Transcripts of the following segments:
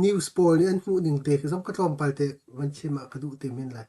news poll ni an mu ding te ka som ka tom pal te man chima ka du te min lai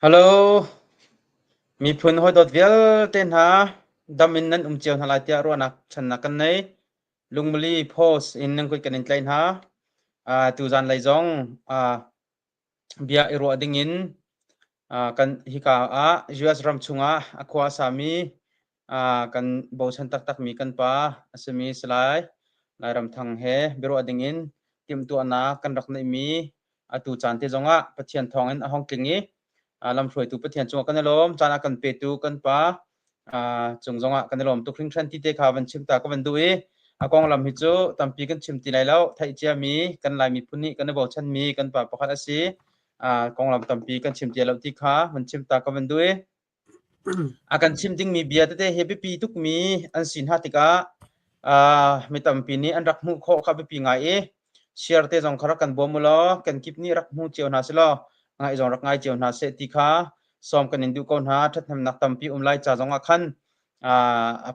Hello, mi phun hoi dot vial ten ha damin nan chiao halai tia ro nak chan na kan nei lungmali post in nang koi kanin klein ha tu zan lai zong bia iro ding in kan hika US ram chunga akwa sami kan bo chan tak tak mi kan pa asmi slai lai ram thang he biro ding in tim tu ana kan rak nei mi atu chan te zonga pathian thong in ahong klingi lam hroi tu pathian chunga kan lom chana kan pe tu kan pa chung zonga kan lom tu khring than ti te kha van chim ta ka van du e akong lam hi chu tampi kan chim ti lai lo thai chia mi kan lai mi phuni kan bo chan mi kan pa pakhat asi kong lam tampi kan chim ti lo ti kha van chim ta ka van du e akan chim ding mi bia te he pi tuk mi an sin ha tika mi tampi ni an rak mu kho kha pi ngai e share te jong khara kan bom lo kan kip ni rak mu cheu na se lo ngai jong rak ngai cheu na se ti kha som kan indu kon ha that nam nak tampi lai cha jong a khan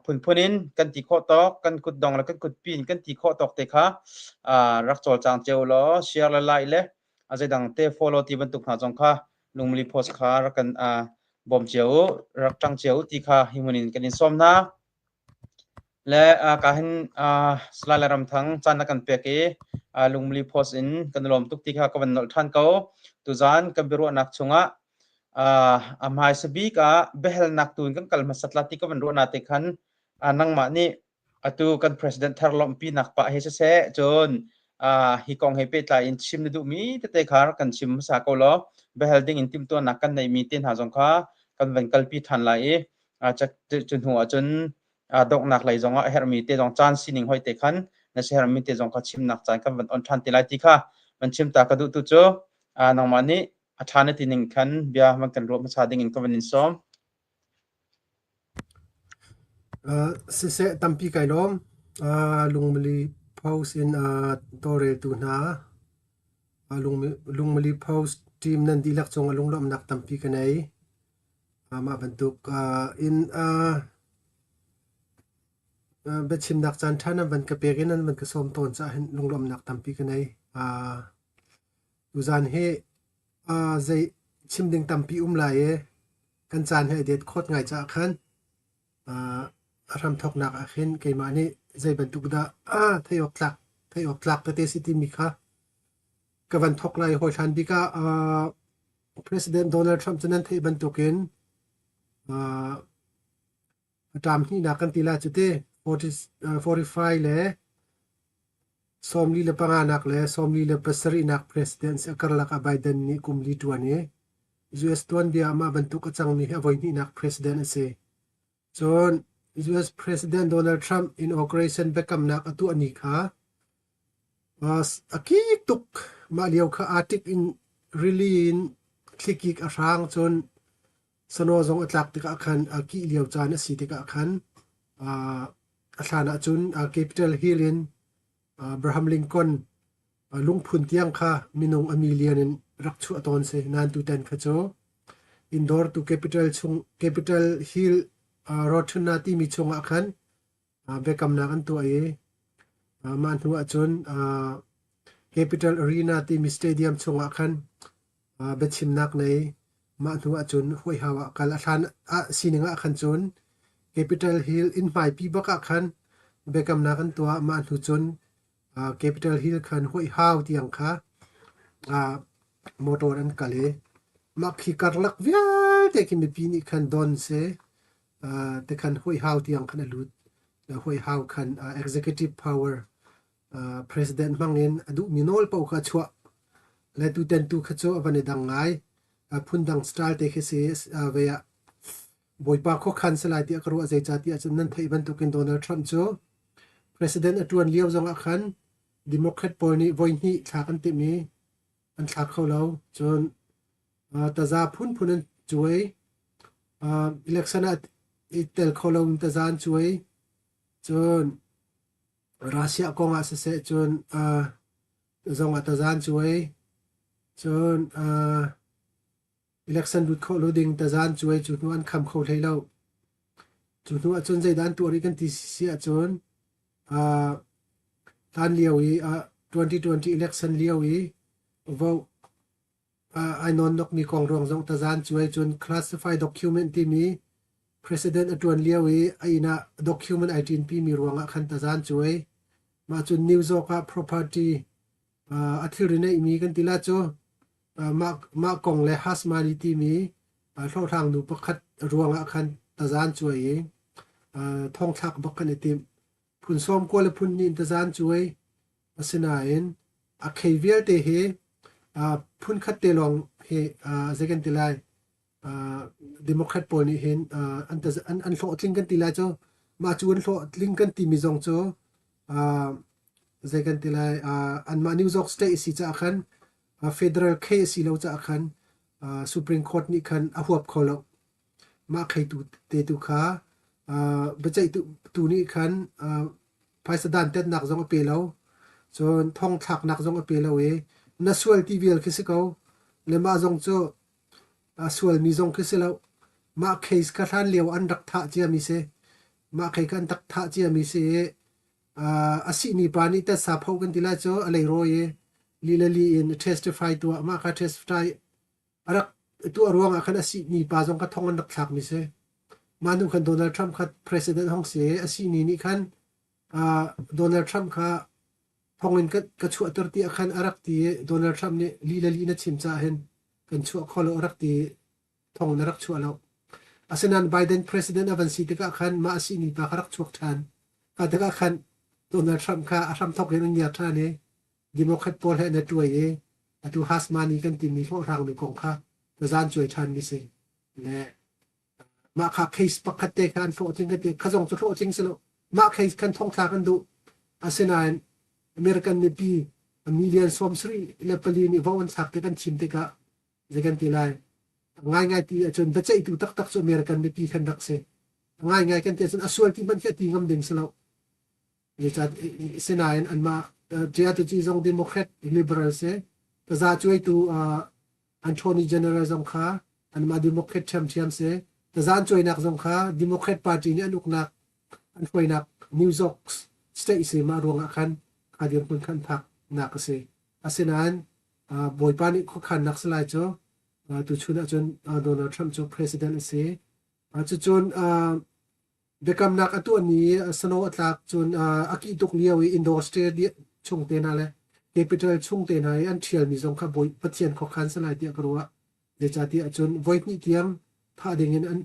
phun phunin kan ti kho tok kan kut dong la kan kut pin kan ti kho tok te kha rak chol chang cheu lo share la lai le azai dang te follow ti ban tuk na jong kha lungli post kha kan bom cheu rak chang cheu ti kha himunin kan in som na le ka hin slala ram thang chan kan pe ke lungli post in kan lom tuk ti kha ka ban nol than ko tu zan kan biru nak chunga amhai sabi ka behel nak tun kan kal masatla ti ka ban ro na te khan nang ma ni atu kan president tharlom pi nak pa he se chon hi kong he pe tla in sim du mi te khar kan sim sa ko lo behel ding in tim to nak kan nei mi tin ha jong kha kan van kal pi than lai chak chun hu chun dok nak lai jong a her mi te jong chan sining hoi te khan na se her mi te jong kha chim nak chan kan van on than ti lai ti kha man chim ta ka du tu cho nang ma ni athana tining khan bia man kan ro ma sa ding in ka van in som se tampi kai lom lungmali post in tore tu na lungmali post team nan dilak chong lunglom nak tampi kanai ma bantuk in bechim nak chan thana ban ka perin an ban ka som ton cha hin lunglom nak tampi kanai uzan he zai chimding tampi lai e kan chan he det khot ngai cha khan ram thok nak akhin ke mani zai bantuk da thayok tlak te city mi kha ka van thok lai ho than bika president Donald Trump chanan thai bantukin tam hi na kan tila chute 45 le somli le panganak le somli le pasari nak president akarla ka Biden ni kumli tuani US tuan dia ma bantuk achang mi avoid ni nak president ase chon US President Donald Trump inauguration bekam nak atu ani kha akik tuk ma liau kha artic in really in klikik arang chon sano zong atlak tika khan aki liau chan si tika khan athana chun Capitol Hill in Abraham Lincoln lungphun tiang kha minung a million in rakchu aton se nan tu ten kha cho indoor to Capitol Hill rothuna ti mi chunga khan bekam na kan tu ai man hu achun Capital Arena ti mi stadium chunga khan bechim nak nei man hu achun hoi hawa kal athan sininga khan chun Capitol Hill in mai pi baka khan bekam na kan tu man hu chun Capitol Hill khan hoi haw tiang kha motor an kale makhi karlak vial te ki mi pi ni khan don se te khan hoi haw tiang khan alut hoi haw khan executive power president mangin adu minol pau kha chwa le tu ten tu khacho avane dangai phundang style te khese veya boipa kho khan salai ti akru azai chati achun nan thai ban tukin Donald Trump cho president atuan liaw zong akhan democrat polni voini thakan ti mi an thak kholo chon taza phun chuai election at itel kholom tazan chuai chon Russia konga se chon zonga tazan chuai chon election dut kho loading tazan chuai chunu an kham kho thailo chunu achon zai dan tu ri kan ti si achon tan liawi 2020 election liawi vo I non nok mi kong rong zong tazan chuai chun classified document ti mi president atuan liawi aina document 18p mi ruanga khan tazan chuai ma chun news ka property athirine mi kan tila cho ma kong le has mani ti mi thlo thang nu pakhat ruanga khan tazan chuai thong thak bakkan etim phun som ko le phun ni tazan chuai asina in a khevial te he phun khat te long he second tilai Democrat ปอลนี่เห็นอันโหลดลิงกันตีละโจมาชวนโหลดลิงกันตีมีจงโจใจกันตีละอันมานิวยอร์กสเตทสิจะคันfederal case สิเราจะคันSupreme Court นี่คันอหัวเขาแล้วมาใครตูเตตุขาบัจจัยตูนี่คันภายสดานเต็ดหนักจงอเปแล้วจนท่องถักหนักจงอเปแล้วน่าสวยทีวีลคิดเขาเลยมาจงโจสวยมีจงคิดแล้วมาเคสกันทันเลี้ยวอันดักท่าเจียมิเซมาเคกันดักท่าเจียมิเซอาศินีปานิแต่สาพกันทีละโจอะไรรอยลีin testify ตัวมาค่ะ testify อะไรตัวรวงอาคันอาศินีปาจงกันท่องอันดักทักมิเซมาดูคันโดนัลด์ทรัมป์ค่ะ president ห้องเสียอาศินีนี่คันโดนัลด์ทรัมป์ค่ะพงเงินก็ช่วยตัวที่อาคารอารักตีโดนัลด์ทรัมป์เนี่ยลีนัดชิมจ่าเห็นกันช่วยขอลอารักตีทงนรักช่วยเราอาเซนันไบเดน president อวันซีที่ก็อาคารมาอาศินีปากรักช่วยทานก็ที่ก็อาคารโดนัลด์ทรัมป์ค่ะทรัมป์ทอกเห็นอย่างท่านี้ดิโมแครตโพลให้ในตัวตัวฮัสมานีกันตีมีข้อทางหนึ่งของค่ะจะจานช่วยทานมิเซและมาค่ะเคสปกติการโฟจริงกันตีข้าจงจะโฟจริงสิลูกมาเคสกันท่องทางกันดูอาเซนันอเมริกันเนี่ยปีมิลเลียนสวมสรีเลปลีนี่วันสักที่กันชิมติกะจะกันตีไลง่ายที่จนบัจจัยตัวตักส่วนอเมริกันเนี่ยปีขันดักเซง่ายกันที่จนอส่วนที่มันแค่ตีงำดึงสแล้วนี่จะเสนาอันมาเจ้าตัวจีจงดิโมแครตลิเบอรัลเซก็จะช่วยตัวอันโทนีเจเนอเรลจงค่ะอันมาดิโมแครตแชมเปี้ยนเซก็จะช่วยนักจงค่ะดิโมแครตพาร์ตี้เนี่ยนุกนักอันช่วยนักนิวยอร์กสเตทเซมารวงอาคันอาเดียนคนขันพักนักเซอาเซนานบอยปานิคุขันนักสลายโจตัวชุนจนโดนัลด์ทรัมป์โจ president เซจนเด็กกำนักตัวนี้สโนว์ตักจนอากิตุกเลียวอินโดสเตเดียชงเตนาเลยเดปิทัลชงเตนายอันเชียลมีสงครามบอยปัจเจียนขอขันสลายเดียกรัวเดจาที่จนไว้นี่เทียมท่าเด้งเงิน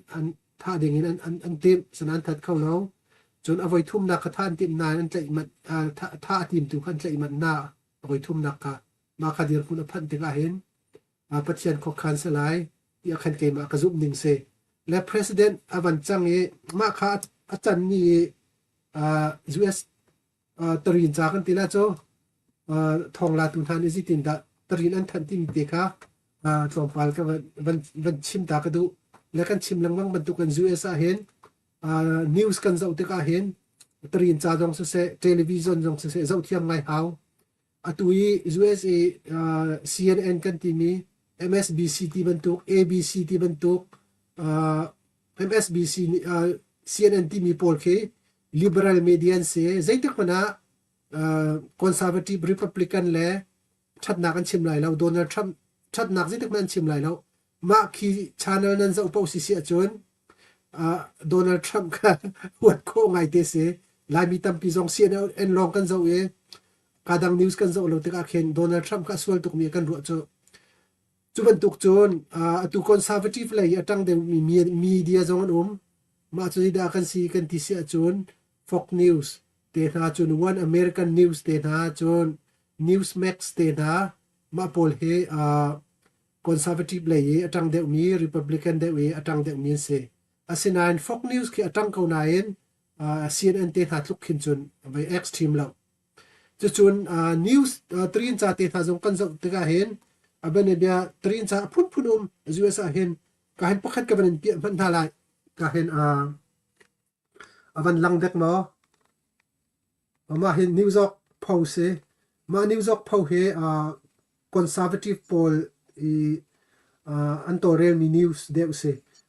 ท่าเด้งเงินอันเต็มสนานทัดเข้าแล้วจนเอาไว้ทุ่มนักท่านทีมนายนั่นใจมันท่าทีมตุกันใจมันหน้าเอาไว้ทุ่มนักมาคดีคุณพันธ์ติกาเห็นปัจเจียนขอขันสลายที่อาคันเกมากระซุบหนึ่งเซและ president อวันจังมาค่ะอาจารย์นี่US ตรีนจากกันทีละโจทองลาตุนทานอิสิตินดาตรีนอันทันที่มีเด็กค่ะจอมพาลก็วันชิมตากระดูและกันชิมลังวังบรรทุกกัน US เห็นnews กันเจ้าติกาเห็นตรีนจากจงเสเทเลวิชันจงเสเจ้าเทียมไงหาวตุย US CNN กันที่มี MSBC ที่บรรทุก ABC ที่บรรทุกMSBC CNN ที่มีโพลเค liberal media เสียใจที่คนน่ะconservative republican เล่ชัดนักกันชิมไหลแล้วโดนัลด์ทรัมป์ชัดนักใจที่มันชิมไหลแล้วมาคีย์ channel นั้นจะ opposition จนโดนัลด์ทรัมป์ก็วัดโค้งไงเตเสียลายมีตั้มปีจง CNN ลองกันจะการดัง news กันจะเราติดกับเห็นโดนัลด์ทรัมป์ก็ส่วนตุกมีกันรัวจะจุบันตุกจนตุกคอนเซอร์เวทีฟเลยตั้งเดิมมีเดียจงอันมาจนได้กันสีกันที่เสียจน Fox News เตน่าจน One American News เตน่าจน Newsmax เตน่ามาโพลเฮคอนเซอร์เวทีฟเลยตั้งเดิมมี Republican เดิมตั้งเดิมมีเสียอาศัยนั้น Fox News คือตั้งเขาไหนCNN เตน่าลุกขึ้นจนไป Extreme แล้วจนNews ตรีนจ่าเตน่าจงกันจะติดกับเห็นอาเนเบียตรีนจ่าพุ่นUS เห็นก็เห็นพักกันเป็นเปียมันทลายก็เห็นวันลังเด็กมาเห็นนิวยอร์กโพสต์มานิวยอร์กโพสต์conservative poll อันตัวเรียนมีนิวส์เด็กเส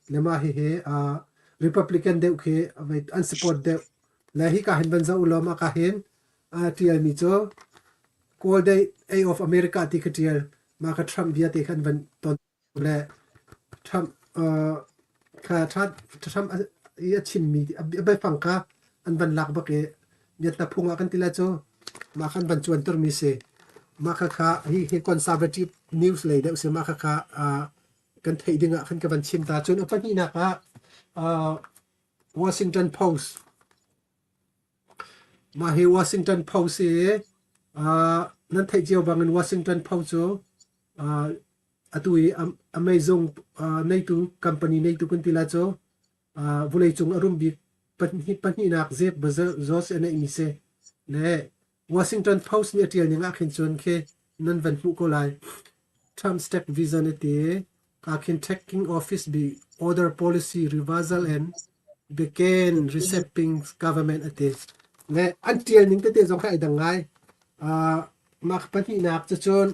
และมาเห็นRepublican เด็กเห็นไปอันสปอร์ตเด็กและที่ก็เห็นบรรดาอุลามะก็เห็นที่มีโจ Call Day of America ที่ก็ที่มากับทรัมป์เบียร์ที่ขันวันตอนและทรัมป์ค่ะทรัมป์ชิมมีไปฟังค่ะอันบันลักบักเดี๋ยวตะพุงกันทีละโจมาขันบันชวนตัวมีเสมาค่ะที่คอนเซอร์เวทีฟนิวส์เลยเดี๋ยวเสมาค่ะกันไทยดึงขันกับบันชิมตาจนอันนี้นะคะWashington Post มาให้ Washington Postนั่นไทยเจียวบางเงิน Washington Post โจ atui Amazon nei tu company nei tu kun tila cho vulei chung arum bi pani nak zep bazar zos ene mi se le Washington Post ni atial ni nga khin chun khe nan van pu ko lai Trump step vision ete akin taking office be order policy reversal and begin reshaping government ate le until ning te jong khai dangai mak pani nak chon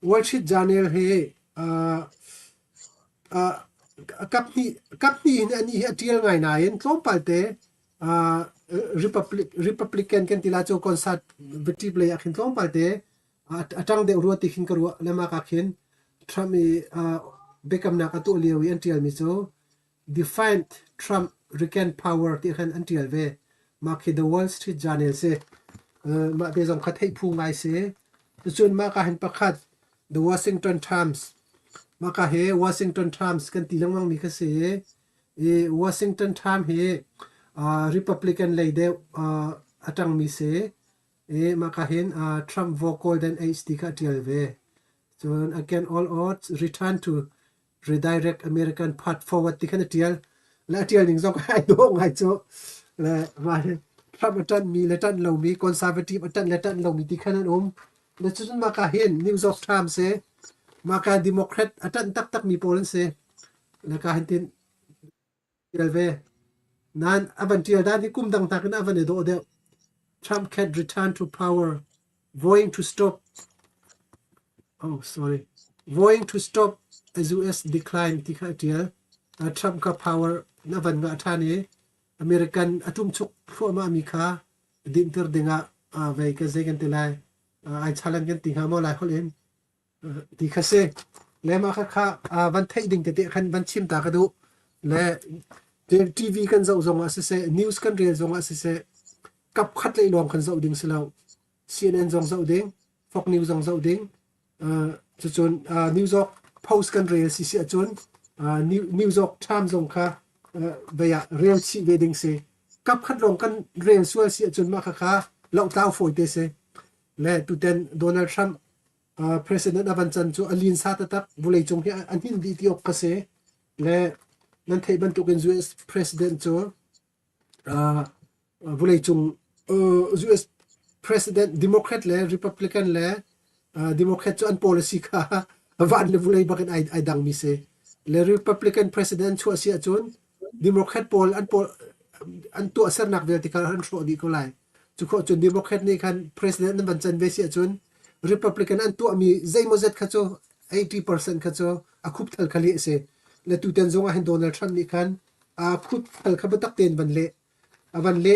Wall Street Journal he kapni in ani atial ngai na in tlom palte Republican kan tila cho conservative le akhin tlom palte atang de ro ti khin karu lama ka khin Trump bekam na ka to lewi antial mi cho defiant Trump regain power ti khan antial ve ma khi the Wall Street Journal se ma te jong khathei phu ngai se chun ma ka hin pakhat the Washington Times ma ka he Washington Times kan tilang mang mi ka se Washington Times he Republican leide atang mi se ma ka hin Trump vocal then HD ka tial ve so again all odds return to redirect American path forward ti kan tial la tial ning jong ai do ngai cho la ma Trump atan mi letan lo mi conservative atan letan lo mi ti kan le chun ma ka hin New York Times se ma ka Democrat atan tak mi polen se la ka hin tin tial ve nan avan tial da ni kum dang takin avan do de Trump can return to power vowing to stop as US decline ti kha tial Trump ka power na van nga thani American atum chuk phu ma mi kha din ter denga ve ka zegen tilai ai chalan gen ti ha mo lai holin ti kha se le ma kha van thai ding te khan van chim ta ka du le TV kan zo zong a se news kan real zong a se kap khat le lom kan zo ding selo CNN zong zo ding Fox News zong zo ding chun New York Post kan real si chun New York Times zong kha veya real chi wedding se kap khat long kan real sual si chun ma kha lo tao foi te se le tu ten Donald Trump president avan chan chu alin sa ta tak vulei chung hi an hin di ti ok ka se le nan thei ban tu ken US president chu vulei chung US president Democrat le Republican le Democrat chu an policy kha van le vulei bakin ai dang mi se le Republican president chu asia chun Democrat poll an tu asar nak vel ti kar han ro di ko lai chu kho chun Democrat ni khan president nan ban chan ve sia chun Republican an tu ami zaimo zet kha chu 80% kha chu a khup thal khali se le tu ten zonga hin Donald Trump ni khan a khup thal kha batak ten ban le avan le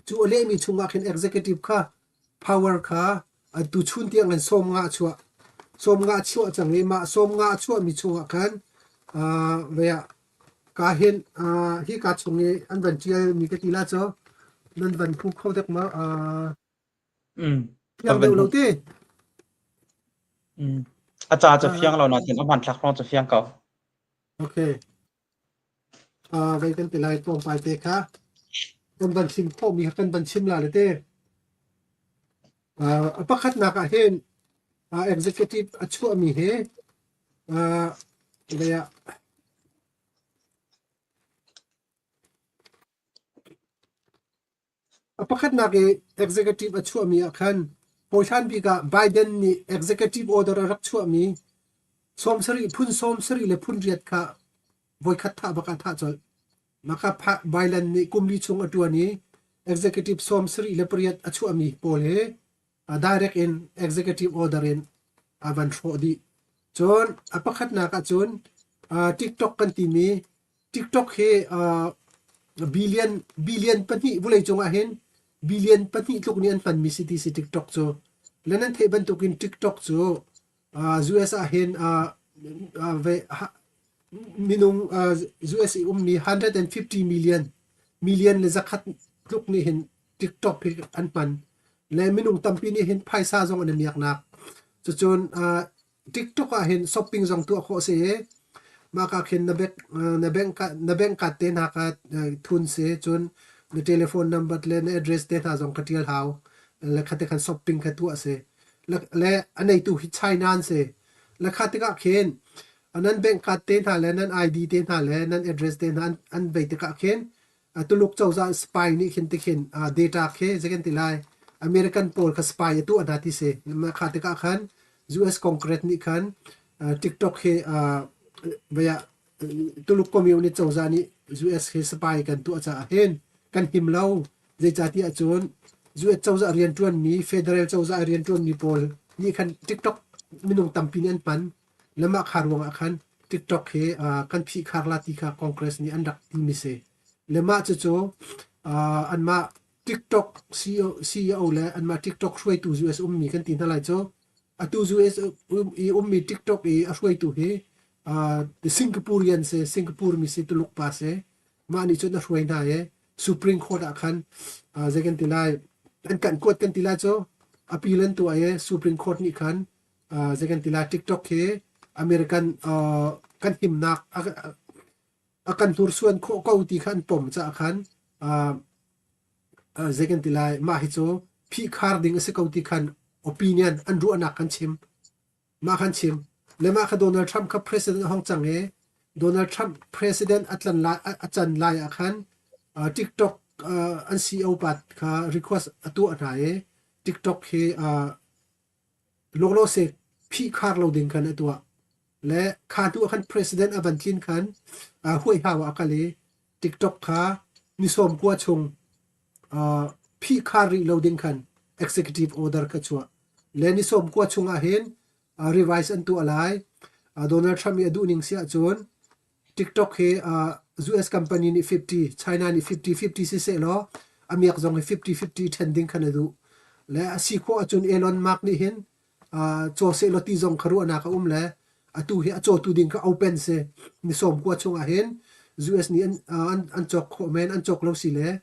chu ole mi chunga khin executive kha power kha tu chun tiang an som nga chua chang le ma som nga chua mi chunga khan veya ka hin hi ka chungi an ban chial mi ka tila cho nan van phu kho tek ma yang de lo ti acha cha phiang lo na tin aman thak ron cha phiang ka okay ve kan tilai tom pai te kha kan ban sim pho mi kan ban sim la le te pakhat na ka hen executive achu mi he veya pakhat na ke executive achu mi akhan poithan bi ka Biden ni executive order rak chu mi somsari le phun riat kha voi khat tha baka tha chol maka Biden ni kumli chung atuani executive somsari le priat achu mi pol he direct in executive order in avan thodi chon apakhat na ka chon TikTok kan ti mi TikTok he billion pani bulai chung a hen billion pani tluk ni an fan mi city si TikTok cho lenan thei ban tukin TikTok cho US a hen ve minung US mi 150 million le zakhat tluk ni hen TikTok phi an pan le minung tampi ni hen phaisa jong an miak nak chu chon TikTok a hen shopping jong tu kho se ma ka khin na bank ka te na ka thun se chun na telephone number le na address te tha jong katial haw le khate khan shopping ka tu ase และอันในตู้ฮิตไชน่านเซและคาติกะเคนอันนั้นแบงก์การ์ดเต็นหาและนั้นไอดีเต็นหาและนั้นแอดเดรสเต็นหาอันใบติกะเคนตุลุกเจ้าจะสปายนี่เข็นติเข็นเดต้าเคจะกันติไลอเมริกันโพลกับสปายตัวอันนั้นที่เซมาคาติกะขัน US คอนเกรสนี่ขันTikTok เฮเวียตุลุกคอมมิวนิตี้เจ้าจะนี่ US เฮสปายกันตัวจะเห็นกันหิมเล่าเจจาที่อาจารย์ US เจ้าจะเรียนจวนมี Federal เจ้าจะเรียนจวนมีโพลนี่ขัน TikTok มินุงตัมปินอันปันแล้วมาคารวงขัน TikTok เฮกันพี่คาร์ลาติกาคอนเกรสนี่อันดักที่มิเซแล้วมาจะโจอันมา TikTok CEO และอันมา TikTok ช่วยตัว US มีกันตีนเท่าไหร่โจตัว US มี TikTok ช่วยตัวเฮสิงคโปร์ยันเซสิงคโปร์มีสิตุลุกป้าเซมาอันนี้จนช่วยได้Supreme Court ขันจะกันตีไลอันกันกดกันตีไลโจappeal ตัวSupreme Court นี่ขันจะกันตีไล TikTok เฮอเมริกันกันหิมนักakan tursuan ko kauti khan pom cha khan second tilai ma hi cho phi khar ding se kauti khan opinion an ru anak kan chim ma khan chim le ma kha Donald Trump ka president hong chang he Donald Trump president atlan la achan lai akhan TikTok an CEO pat kha request atu atai TikTok he loglo se phi khar lo ding khan atuaและคาตัวขัน president อบันทินขันห้วยหาวอากาเล TikTok ขานิสมกัวชงพี่คารีโลดิงขัน executive order กระชัวและนิสมกัวชงอาเห็นrevise อันตัวอะไรDonald Trump มีอดูนิงเสียจน TikTok เฮUS company นี่50 China นี่50สิเสลออเมริกาจง50 tending ขันดูและสิโคจน Elon Musk นี่เห็นโจเซโลติจงคารุอนาคาและatu he acho tu ding ka open se ni som ko chunga hen US ni an chok men an chok lo si le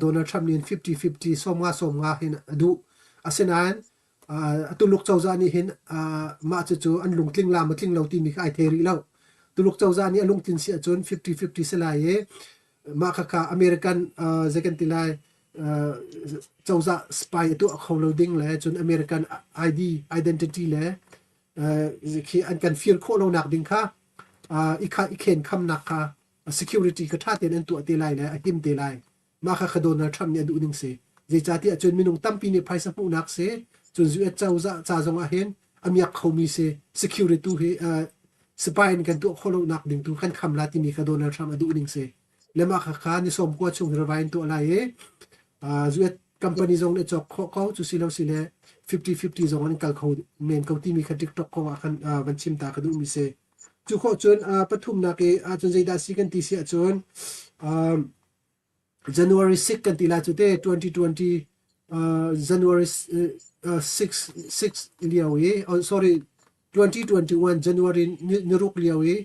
Donald Trump ni 50 som nga hen adu asenan atu luk chau za ni hen ma chu an lung tling la ma tling lo ti mi khai theri lo tu luk chau za ni alung tin si achon 50 se la ye ma ka American second tilai chau za spy tu kholo ding le chun American ID identity le khi an kan feel kho lo nak ding kha i khen kham nak kha security ka tha ten an tu te lai le a tim te lai ma kha khadon na tham ne du ning se je cha ti achun minung tampi ni phaisa pu nak se chun zu e chau za cha zonga hen amyak khomi se security he spy kan tu kho lo nak ding tu kan kham la ti mi khadon na tham adu ning se le ma kha ni som ko chung rewain tu lai e zu e company zong ne chok kho chu silo sile 50 zong an kal kho men ko ti mi kha TikTok ko khan ban chim ta ka du mi se chu kho chun pathum na ke chun zeida si kan ti si chun January 6 kan ti la chu te 2020 January 6 liawi sorry 2021 January niruk liawi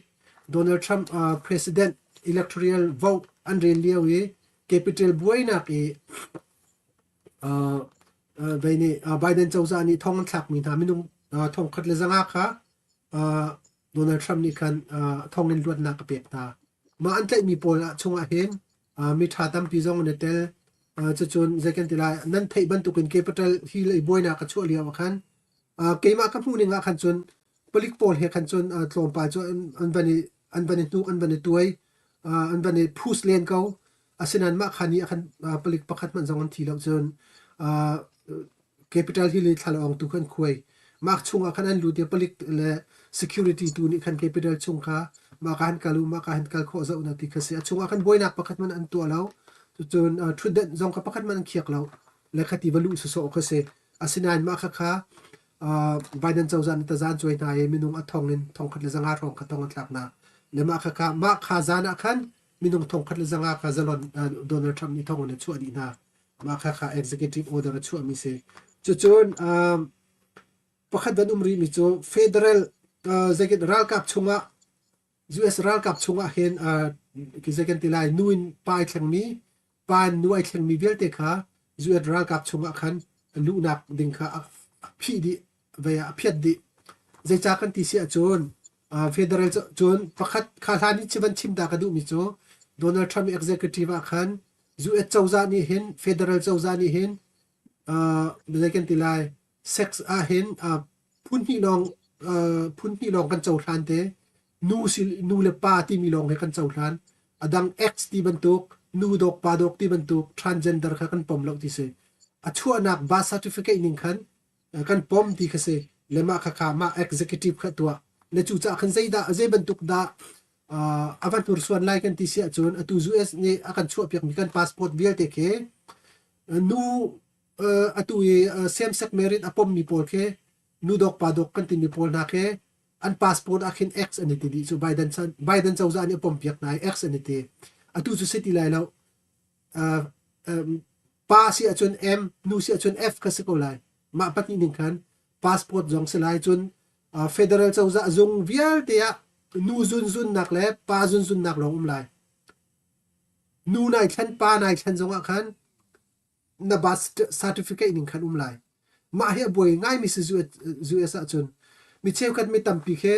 Donald Trump president electoral vote an rel liawi capital buaina ke Biden เจ้าจะนี่ท่องทักมีทามินุงท่องคัดเลยจังอ่ะDonald Trump นี่คันท่องเงินลวดนักเปียกตามาอันเตมีโพลชงอาเห็นมีท่าตั้มปีจงเนเตลจะจนเจกันติลานั่นไทยบรรทุกเป็น capital ที่เลยบวยนักช่วยเลี้ยวกันเกี่ยมากับผู้หนึ่งขันจนผลิตโพลเฮขันจนตรงไปจนอันบันทุกอันบันตัวอันบันพูสเลนเขาอาศัยนั้นมาขันนี้ขันผลิตประคัดมันจงอันทีแล้วจนcapital hill thalong tu kan khoi mak chunga khanan lu de palik le security tu ni khan capital chungkha ma kan kalu ma kan kal kho za una ti khase chunga khan boina pakhat man an tu alaw tu chon thudet jong ka pakhat man khiak law le khati valu so so khase asinan ma kha kha Biden chawzan ta zan choi na ye minung athong nin thong khat le zanga thong kha tong tlak na le ma kha zana khan minung thong khat le zanga kha zalon Donald Trump ni thong ne chu adi na ma kha executive order chu mi se chu chon pakhat ban umri mi chu federal zaket ral kap chunga US ral kap chunga hen ki zaken tilai nuin pai thleng mi pan nuai thleng mi velte kha US ral kap chunga khan lu nak ding kha phi di veya phiat di zai cha kan ti sia chon federal chon pakhat kha thani chiban chim da ka du mi chu Donald Trump executive khan US chawza ni hen federal chawza ni hen zaken tilai sex a hen phun hi long kan chau than te nu le pa ti mi long he kan chau than adang x ti bantuk nu dok pa dok ti bantuk transgender kha kan pom lo ti se achua nak birth certificate ning khan kan pom ti kha se lema kha ma executive kha tua le chu cha khan zaida azai bantuk da avan tur suan lai kan ti sia chun atu us ne akan chu piak mi kan passport vial te ke nu atu same sex marriage apom mi pol ke nu dok pa dok kan ti mi pol na ke an passport akhin x ani ti di so Biden chau za ni apom piak nai x ani ti atu chu se ti lai lo pa si achun m nu si achun f ka se ko lai ma pat ni ning khan passport jong se lai chun federal chau za zung vial te ya nu zun nak le pa zun nak long lai nu nai khan pa nai khan zonga khan na birth certificate ning khan lai ma he boy ngai mi se zu esa chun mi cheu khat mi tampi khe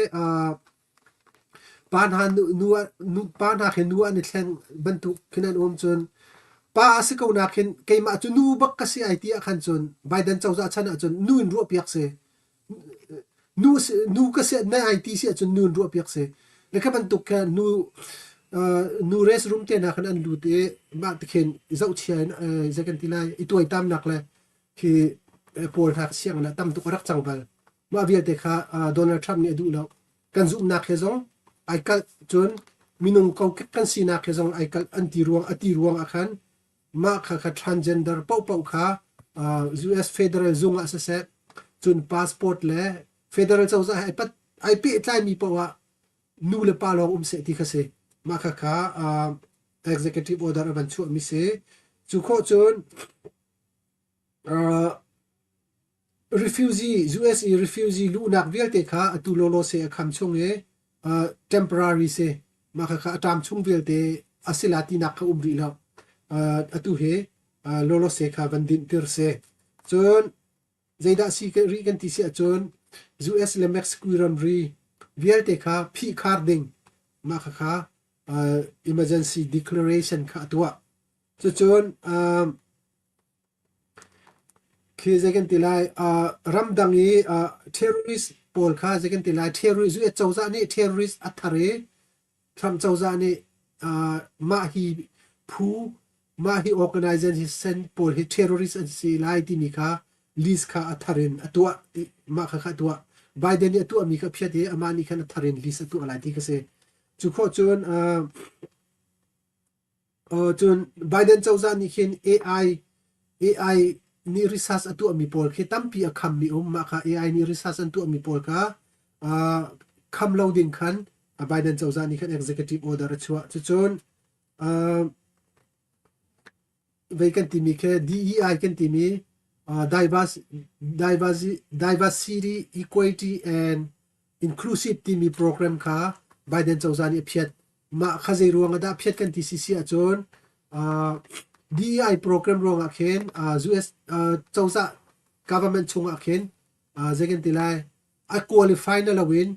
pan han nu pan ha khen nu an thlen bantu khinan chun pa se ko na khen ke ma chu nu bak ka si it a khan chun Biden chau za chana chun nu in ro piak se nu ka se na it se chun nu in ro piak se le ka bantu ka nu res room te na khan an lu te ma te khen zau chian zakan tilai itoi tam nak le ki pol hak siang la tam tu rak changbal ma vial te kha Donald Trump ni du lo kan zum na khezong ai kal chun minung ko kan si na khezong ai kal anti ruang akhan ma kha transgender pau kha US federal zunga sa se chun passport le federal chau za ai pat ai pi tlai mi pawa nu le pa long se ti kha se ma kha executive order ban chu mi se chu kho chun refugee US refugee lu nak vial te kha atu lo se kham chung e temporary se ma kha atam chung vial te asilati nak kha umri lo atu he lo se kha van din tir se chun zaida si ke ri kan ti se chun US le Mexico ram ri vial te kha phi khar ding ma kha emergency declaration kha tua chun ke second tilai ramdangi terrorist pol kha second tilai terrorist u chauza ni terrorist athare tham chauza ni ma hi phu ma hi organization pol hi terrorist si lai ti mi kha list kha atharin atua ma kha atua Biden ni atua mi kha phiate amani khan atharin list atua lai ti ka se chu kho chun chun Biden chauza ni khin AI ni research atu mi pol khe tampi a kham mi ma kha AI ni research atu mi pol ka kham loading khan Biden chauza ni khan executive order chua chun vacancy mi khe DEI kan ti mi diversity equality and inclusive ti mi program kha Biden chauza ni phiat ma khazei ruang da phiat kan ti si a chun DEI program rong akhen US chauza government chung akhen second tilai a qualify na lawin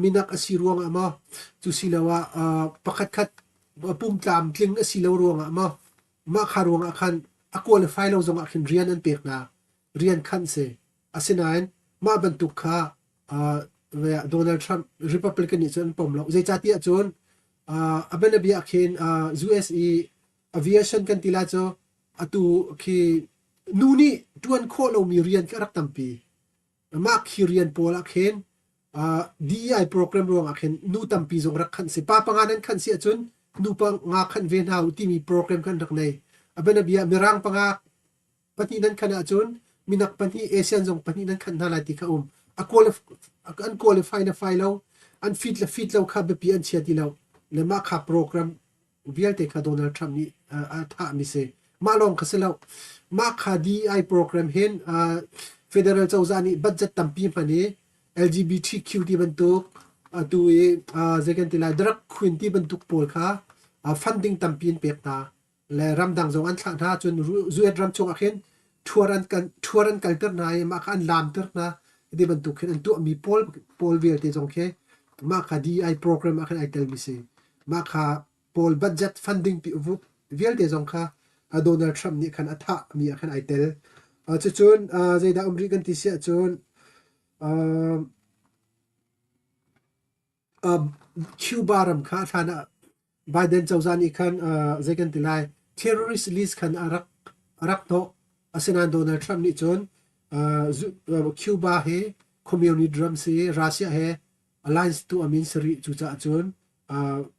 minak asiruang ama chu silawa pakhat khat pum tlam tling asilaw ruang ama ma kharung akhan a qualify lo zong akhin rian an pek na rian khan se asinain ma bantuk kha Donald Trump Republican ni chon pom lo zai chati a chon abanabi akhin USE aviation kan tila cho atu khi nuni tuan kho lo mi rian ka rak tampi ma khirian pola khen DEI program rong akhen nu tampi jong rak khan se pa panganan khan si achun nu pang nga khan ven hau ti mi program kan rak nei abena bia mirang panga pati nan khan achun minak pani Asian jong pani nan khan hala ti ka an qualify na file an fit lo kha be pi an chia ti lo le ma kha program vial te kha Donald Trump ni tha mi se ma long khaselo ma kha DEI program hen federal chauza ni budget tampi pani LGBTQ ti bantuk tu second tila drak khwin ti bantuk pol kha funding tampin pekta le ramdang jong an thla tha chun zuet ram chung akhen thuaran kalter na ma khan lam ter na di bantuk khen an tu mi pol vial te jong khe ma kha DEI program akhen ai tel mi se ma kha pol budget funding pi vial te jong kha Donald Trump ni khan atha mi khan ai tel chu chun zai da umri kan ti sia chun Cuba ram kha thana Biden chawzani khan zai kan tilai terrorist list khan arak to asinan Donald Trump ni chun Cuba he community drum se Russia he alliance to amin sari chu cha chun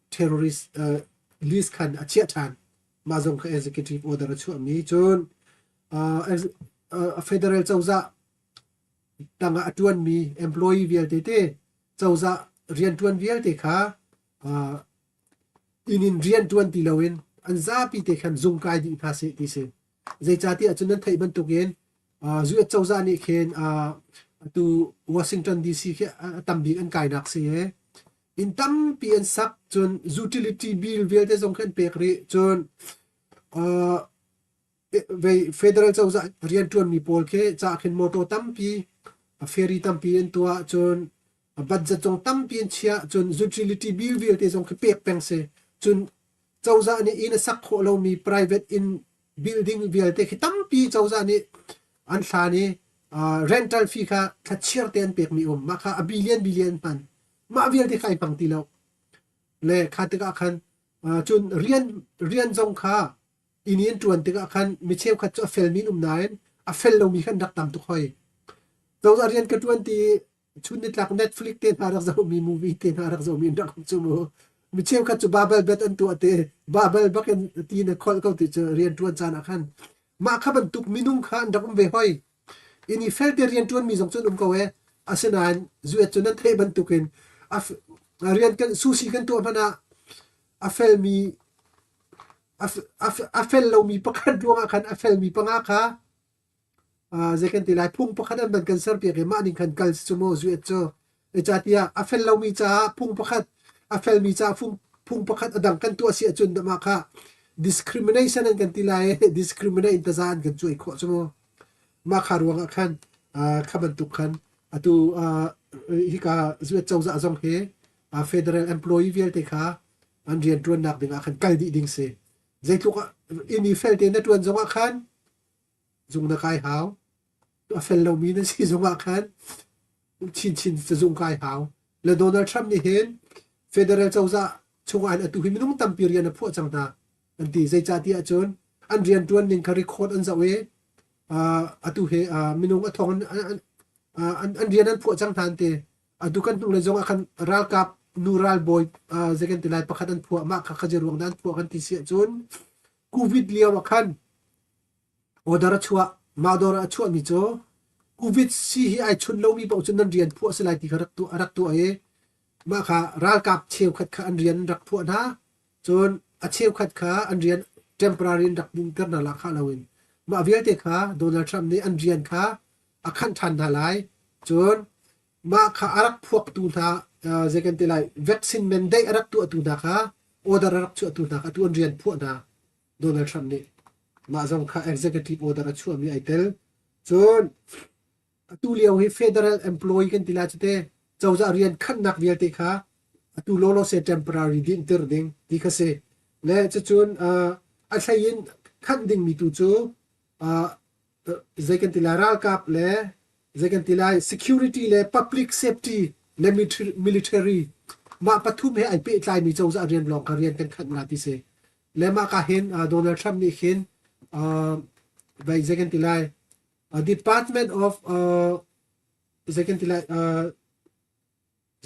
terrorist list khan achia than ma zong kha executive order chu mi chun federal chawza tanga atuan mi employee vial te chawza rian tuan vial te kha in rian tuan ti lawin an za pi te khan zung kai di pha se ti se zai cha ti achun thai ban tukin zu chawza ni khen tu Washington DC khe tambi an kai nak se in tam pi an sak chun utility bill vial te zong khan pekri chun ve federal chawza rian tuan mi pol khe cha khen moto tam pi ferry tam pi en tua chun budget chong tam pi en chia chun utility bill vial te zong khe pek peng se chun chawza ni in sak kho lo mi private in building vial te tam pi chawza ni an thla ni rental fee kha thachir ten pek mi ma kha a billion pan ma vial te khai pang ti lo le kha te ka khan chun rian zong kha inian tuan te ka khan mi cheu kha cho fel min nain a fel lo mi khan dak tam tu khoi chawza rian ka tuan ti chun ni tlak Netflix te harak zo mi movie te harak zo mi dak chu mo mi cheu kha chu babel bet an tu ate babel baken ti na khol ko ti rian tuan chan khan ma kha ban tuk minung khan dakum ve hoi ini fel te rian tuan mi zong chun ko we asenan zuet chun an thei ban tukin rian kan sushi kan tu bana a fel mi a fel lo mi pakhat duang khan a fel mi panga kha zekan tilai phung pakhat an ban kan ser pe ke ma ning khan kal sumo zuet cho e chatia a fel lo mi cha phung pakhat a fel mi cha phung pakhat adang kan tu asia chun da ma kha discrimination an kan tilai discriminate intazan kan chui kho sumo ma kharuang khan khaban tu khan atu hika zuet chawza azong he federal employee vial te kha an rian tuan nak ding khan kal di ding se zaitluk ini fel te na tuan zonga khan zung na kai haw to fel lo mi na si zonga khan chin zung kai haw le Donald Trump ni hen federal chawza chung an atu himinung tampirian na phu changna anti zai cha ti achon an rian tuan ning kha record an zawe atu he minung athong an rian an phu chang than te atu kan tung le zonga khan ral kap nural boy second tilai pakhat an phu ma kha khajerung dan phu kan ti se chun covid liawa khan odara chua madora chua mi cho covid si hi ai chun lo mi pau chun nan rian phu selai ti kharak tu arak tu e ma kha ral kap cheu khat kha an rian rak phu na chun a cheu khat kha an rian temporary rak din kar na la kha lawin ma vial te kha Donald Trump ni an rian kha akhan than na lai chun ma kha arak phuak tu tha second tilai vaccine mandate arak tu na kha order arak chu tu na kha tu an rian phu na Donald Trump ni ma zong kha executive order chu mi aitel chun tu liao hi federal employee kan tila chute chawza rian khan nak vial te kha tu lolo se temporary din ter ding ti kha se le chun a thain khan ding mi tu chu second tilai ral kap le second tilai security le public safety le military ma pathum he ai pe tlai mi chawza rian long ka rian kan khan na ti se le ma ka hen Donald Trump ni hen by second tilai Department of second tilai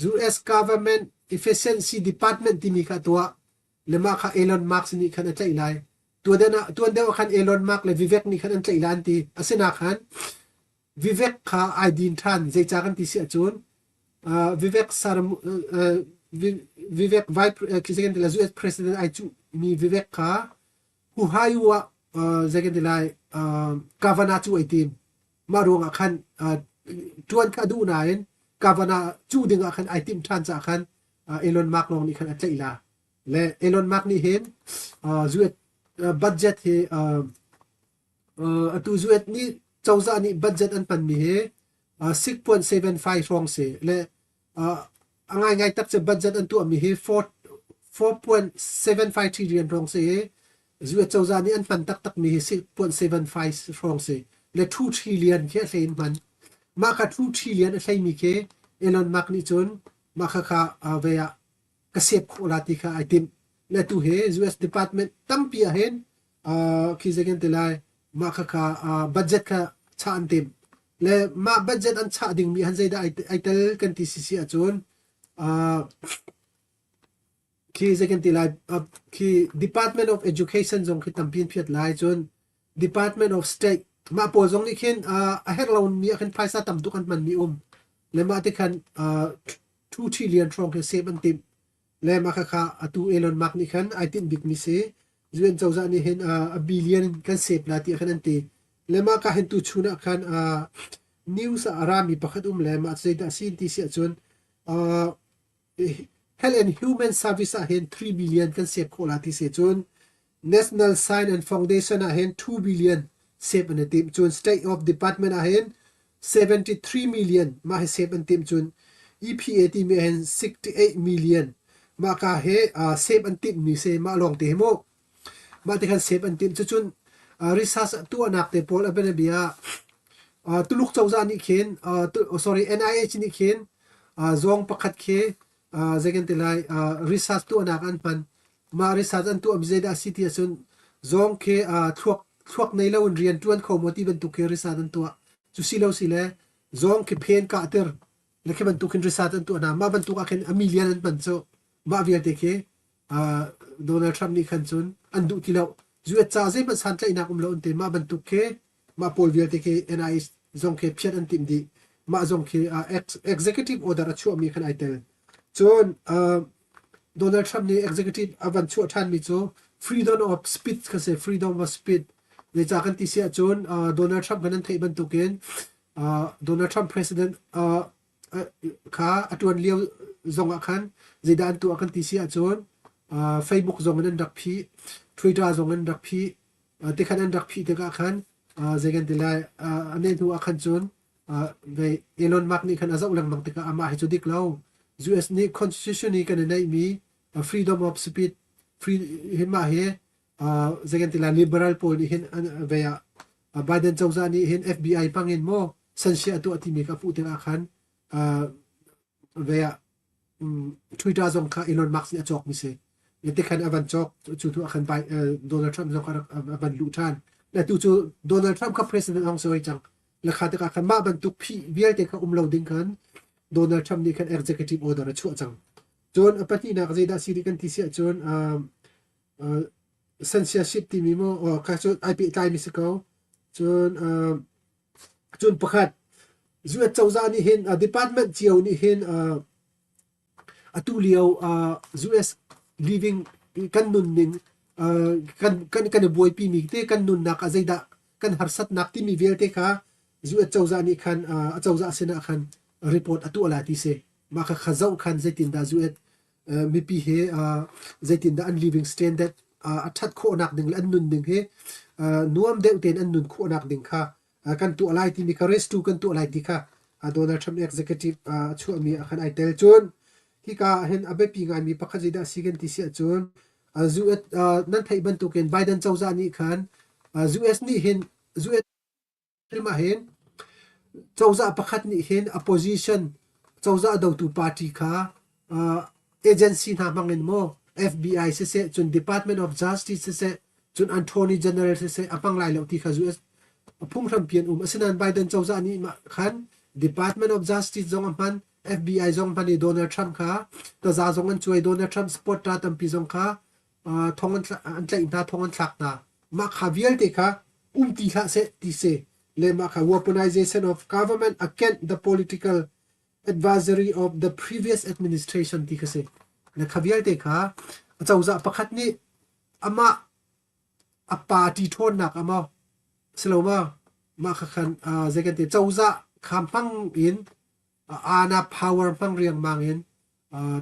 US Government Efficiency Department ti mi kha tua le ma kha Elon Musk ni khan atlai lai tuan de khan Elon Musk le Vivek ni khan atlai lan ti asena khan Vivek kha idin than zai cha kan ti si achun Vivek saram Vivek vice second tilai US President ai chu mi Vivek kha hu haiwa second tilai governor chu aitim marunga khan tuan kha du nain governor chu dinga khan aitim than cha khan Elon Musk long ni khan atlai la le Elon Musk ni hen zuet budget he atu zuet ni chawza ni budget an pan mi he 6.75 rong se le angai tak che budget an tu mi he 4.75 trillion rong se zuet chawza ni an pan tak mi he 6.75 rong se le 2 trillion ke hlein man ma ka 2 trillion hlei mi ke Elon Musk ni chun ma kha veya ka sep khola ti kha item le tu he US department tampi a hen ki zegen telai ma kha budget ka cha antim le ma budget an cha ding mi han zaida aitel kan TCC a chun ki zegen telai ki Department of Education jong ki tampin phiat lai chun Department of State ma po jong ni khin a her lawn mi khan phaisa tam tu kan man mi le ma te khan 2 trillion trong ke sep antim le ma kha atu Elon Musk ni khan I think big mi se zuen chawza ni hen a billion kan sep la ti khan ante le ma ka hen tu chuna khan news arami pakhat le ma cheida sin ti si chun Health and Human Service a hen 3 billion kan sep khola ti se chun National Science and Foundation a hen 2 billion sep an tim chun State of Department a hen 73 million ma he sep an tim chun EPA ti me hen 68 million ma ka he sep an tim ni se ma long te mo ma te khan sep an tim chun research tu anak te pol aben bia tuluk chawza ni khen sorry NIH ni khen zong pakhat khe zegen telai research tu anak an pan ma research an tu abzeda city asun zong khe thuak nei lo rian tuan khomoti ban tu ke research an tu chu silo sile zong ke phen ka ter lekhe ban tu kin research an tu na ma ban tu ka khen a million an ban so ma vial te ke Donald Trump ni khan chun an du ti lo zuet cha ze ban san tlai na kum lo te ma ban tu ke ma pol vial te ke NIH zong ke phiat an tim di ma zong ke executive order a chu mi khan aitel chon Donald Trump ni executive avan chu than mi chu freedom of speech ka se freedom of speech le cha kan ti sia chon Donald Trump kan thei ban tu ken Donald Trump president kha atun liu zong a khan zedan tu akan ti sia chon Facebook zong an dak phi Twitter zong an dak phi te khan an dak phi te ka khan zegen dilai ane tu akan chon ve Elon Musk ni khan azau lang mang te ka ama hi chu dik lo US ni constitution ni kan nei mi freedom of speech free hima he zegen tila liberal pol ni hin veya Biden chawza ni hin FBI pangin mo sansia tu ati mi ka pu te khan veya Twitter zong kha Elon Musk ni achok mi se yete khan avan chok chu tu khan bai Donald Trump zong kha avan lu than la tu chu Donald Trump ka president ong soi chang la kha te ka khan ma ban tu phi vial te ka umlo ding khan Donald Trump ni khan executive order chu chang chon apati na zeda siri kan ti sia chon censorship ti mi mo ka chu IP tai mi se ko chon pakhat zuat chawza ni hin department chiao ni hin atu liao US living kan nun ning kan boy pi mi te kan nun nak azaida kan harsat nak ti mi vel te kha zuat chawza ni khan chawza sena khan report atu ala ti se ma kha khazau khan zaitin da zuat mi pi he zaitin da un living standard athat kho nak ding an nun ding he nuam de ten an nun kho nak ding kha kan tu alai ti mi ka rest tu kan tu alai ti kha Donald Trump executive chu mi khan ai tel chun hi ka hen abe pi ngai mi pakha jida sigen ti sia chun zuat nan thai ban tu ken Biden chawza ni khan US ni hin zuat ma hen chawza pakhat ni hin opposition chawza do tu party kha agency na mangin mo FBI se chun Department of Justice se chun Attorney General se apang lai lo ti kha US phung ram pian asinan Biden chawza ni ma khan Department of Justice zong man FBI zong pan ni Donald Trump kha ta za zong an chuai Donald Trump support ta tam pi zong kha thongan an tlai na thongan thak na ma kha vial te kha ti kha se ti se le ma kha weaponization of government against the political advisory of the previous administration ti kha se le kha vial te kha chawza pakhat ni ama a party thon nak ama seloma ma kha khan zegan te chawza khampang in ana power pang riang mangin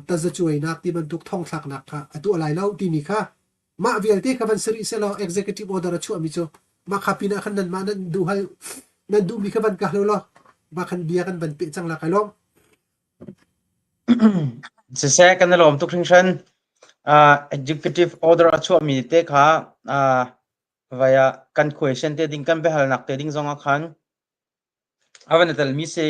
ta za chuai nak ti ban tuk thong thak nak kha atu alai lo ti mi kha ma vial te kha ban sri selo executive order chu mi chu ma kha pina khan nan ma nan du hal nan du mi kha ban ka lo ma khan bia kan ban pe chang la kai lo se se kan lom tuk thing shan executive order chu mi te kha via kan question te ding kan behal nak te ding zonga khan awan tel mi se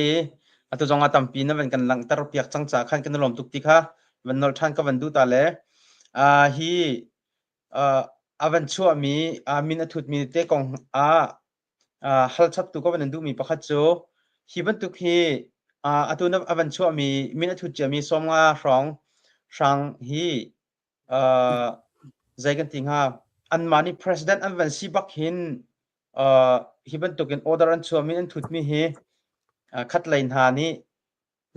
atu zonga tampi na van kan lang tar piak chang cha khan kan lom tuk ti kha van nol than ka van du ta le hi avan chu mi min athut mi te kong hal chap tu ko van du mi pakhat chu hi ban tuk hi atu na avan chu mi min athut cha mi somnga rang hi zai kan ting ha an mani president an van si bak hin hi ban tukin order an chu min an thut mi hi khat lain ha ni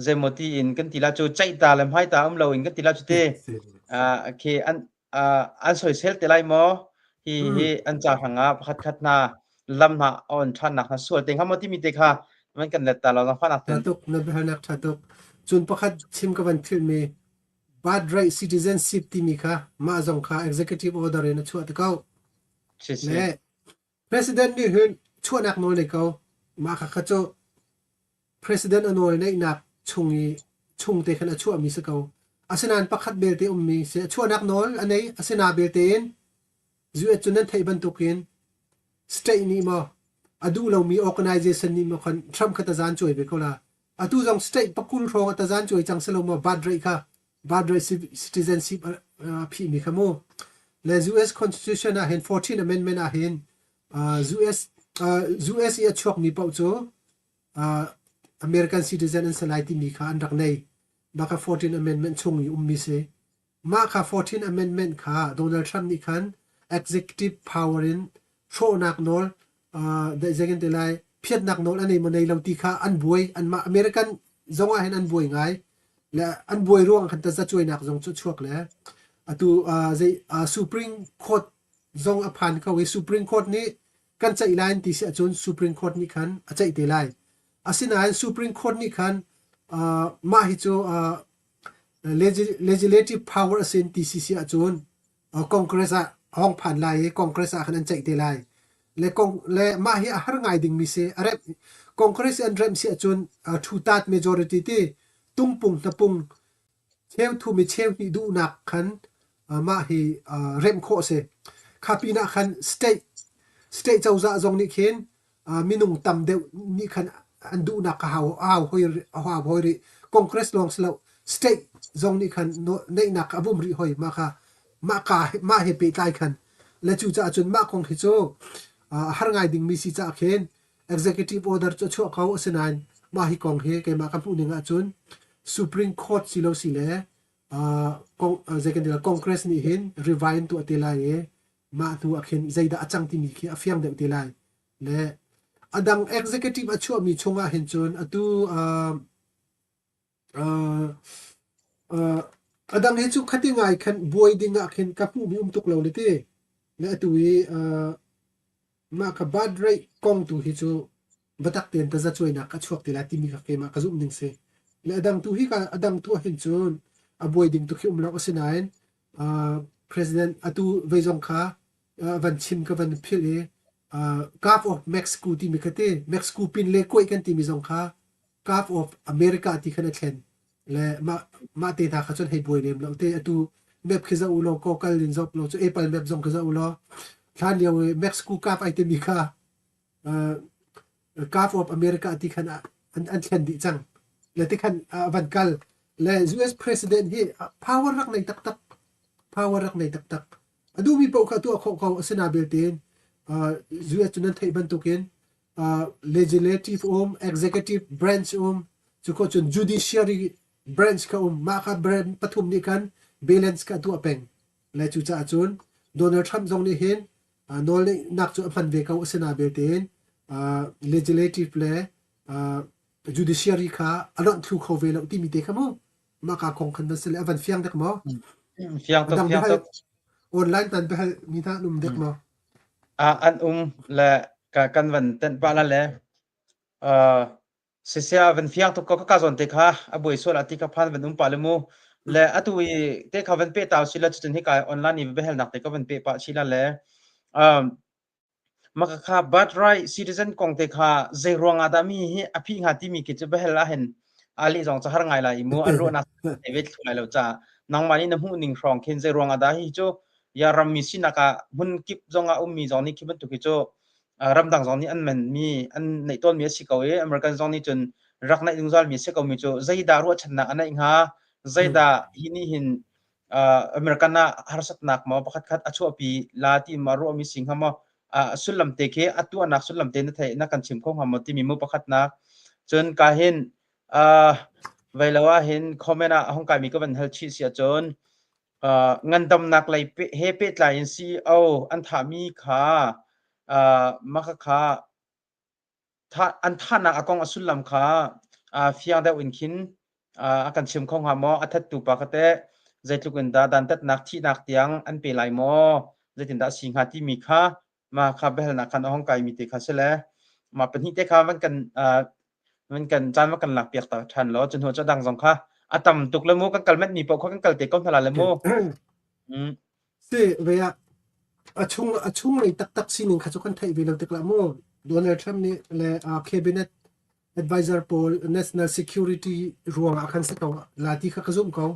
zemoti in kan tila chu chai ta lam hai ta lo in kan tila chu te ke an soi sel te lai mo hi an cha hanga pakhat khat na lam na on than na ha sual teng ha moti mi te kha man kan let ta lo na fa nak ten Tatuk na behal nak tatuk chun pakhat chim ka van thil mi bad right citizenship ti mi kha ma zong kha executive order in chu at kau si si le president ni hun chu nak no le kau ma kha kha chu president anoi nei nak chung te khan chu mi sa kau asinan pakhat bel te mi se chu nak nol anei asina bel te in zu chunan thai ban tukin state ni ma adu lo mi organization ni ma khan thram khata zan choi be kola atu jong state pakul ro ta zan choi chang selo ma bad right kha bad right citizenship phi mi khamo le US constitution a hen 14 amendment a hen US ya chok mi pau cho American citizen and society mi kha an rak nei ba kha 14 amendment chung mi mi se ma kha 14 amendment kha Donald Trump ni khan executive power in show nak nol the second lai phiat nak nol ani mo nei lo ti kha an buai an ma American zonga hen an buai ngai le an buai ruang khan ta za choi nak zong chu chuak le atu supreme court zong a phan kha we supreme court ni kan chai line ti se chun supreme court ni khan a chai te lai asina supreme court ni khan ma hi chu legislative power asin TCC a chun congress a hong phan lai congress a khan an chai te lai le ma hi a har ngai ding mi se are congress and rem si chun thu tat majority ti tungpung tapung cheu thu mi cheu ni du nak khan ma hi rem kho se khapina khan state chawza zong ni khen minung tam de ni khan an du nak haw hoi ri congress long slo state zong ni khan nei nak abum ri hoi ma he pe tai khan le chu cha chun ma kong hi chu har ngai ding mi si cha khen executive order cho cho khaw asinan ma hi kong he ke ma ka pu ninga chun supreme court silo sile congress ni hin rewind to atilai ma tu akhin zaida achang ti mi khi afyang de atilai le adang executive achu mi chunga hin chun atu adang he chu khatingai khan boy dinga khin kapu mi tuk lo lete le atu ma ka bad right kong tu hi chu batak ten ta za choina ka chuak tila ti mi ka ke ma ka zum ning se le adang tu hi ka adang tu hin chun avoid ding to khum lo asinain president atu veizong kha van chim ka van phil Gulf of Mexico ti mi kate Mexico pin le koi kan ti mi zong kha Gulf of America ti khana thlen le ma te tha khachon hei boy lem lo te atu map khiza ulo ko kal lin zop lo chu apple map zong khiza ulo than liao Mexico Gulf ai te mi kha Gulf of America ti khana an thlen di chang le te khan van kal le US president hi power rak nei tak tak adu mi pau kha tu kho asana belten US chunan thai ban tukin legislative executive branch chu ko chun judiciary branch ka ma kha branch pathum ni kan balance ka tu apeng le chu cha chun Donald Trump jong ni hin nol nak chu aphan ve ka asana belten legislative le judiciary kha alon thu kho ve lo ti mi te khamo ma ka kong khan na sele avan fiang dak mo fiang tok online tan behal mi ta num dek mo an le ka kan van ten pa la le sia van fiang to ka zon te kha aboi so la ti ka phan van pa le mu le atui te kha van pe taw sila chun hi ka online ni behel nak te ka van pe pa sila le maka kha but right citizen kong te kha ze ronga da mi hi aphi nga ti mi ke che behel la hen ali jong cha har ngai la imu an ro na evet ngai lo cha nang mani na hu ning rong khin ze ronga da hi chu ya ram mi sinaka mun kip zonga mi zong ni kiban tu ki cho ram dang zong ni an men mi an nei ton mi si ko e American zong ni chun rak nai dung zal mi se ko mi cho zaida ro channa ana inga zaida hini hin Americana harsat nak ma pakhat khat achu api lati maru mi singhama sulam te ke atu anak sulam te na thai na kan chim khong hamoti mi mu pakhat na chun ka hin veilawa hin khomena hong kai mi ko ban hel chi sia chon ngan dam nak lai pe he pe tla in si o an tha mi kha maka kha tha an tha na akong asulam kha fiang da win khin akan chim khong ha mo athat tu pa kate zaitlukin da dan tat nak thi nak tiang an pe lai mo zaitin da singha ti mi kha ma kha bel na kan hong kai mi te kha sele ma pen hi te kha man kan chan ma kan lak piak ta than lo chun ho cha dang jong kha atam tuk le mo kan kalmet mi po kho kan kal te kon thala le mo se veya achung nei tak sinin kha chu kan thai velo tekla mo Donald Trump ni le cabinet advisor Paul national security ruang akan se ko lati kha kazum ko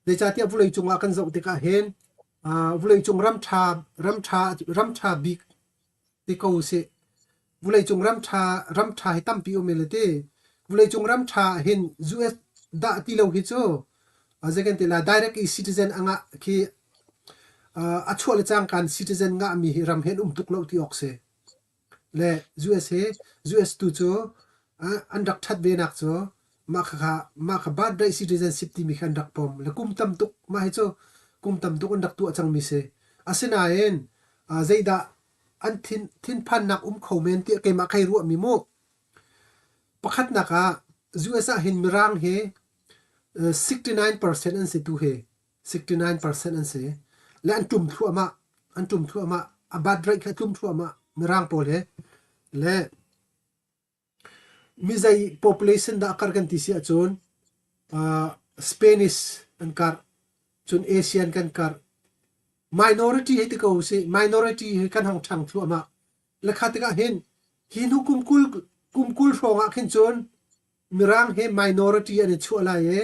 de cha tia vulei chunga kan zo te ka hen vulei chung ram tha big te ko se vulei chung ram tha hi tam pi o melete vulei chung ram tha hen US da ti lo hi cho azaken te la direct citizen anga ki achua le chang kan citizen nga mi ram hen tuk lo ti okse le US tu cho andak that be nak cho ma kha bad dai citizenship ti mi khan dak pom le kum tam tuk ma he cho kum tam tuk andak tu achang mi se asena en zaida an thin phan nak khomen ti ke ma khai ru mi mo pakhat naka US a hin mirang he 69% an se tu he 69% an se le an tum thu ama abad rai kha tum thu ama mirang pol he le mizai population da akar kan tisia chon Spanish an kar chun Asian kan kar minority he te ko se minority kan hang thang thu ama le kha te ka hen hin hu kumkul ronga khin chon mirang he minority ani chu ala ye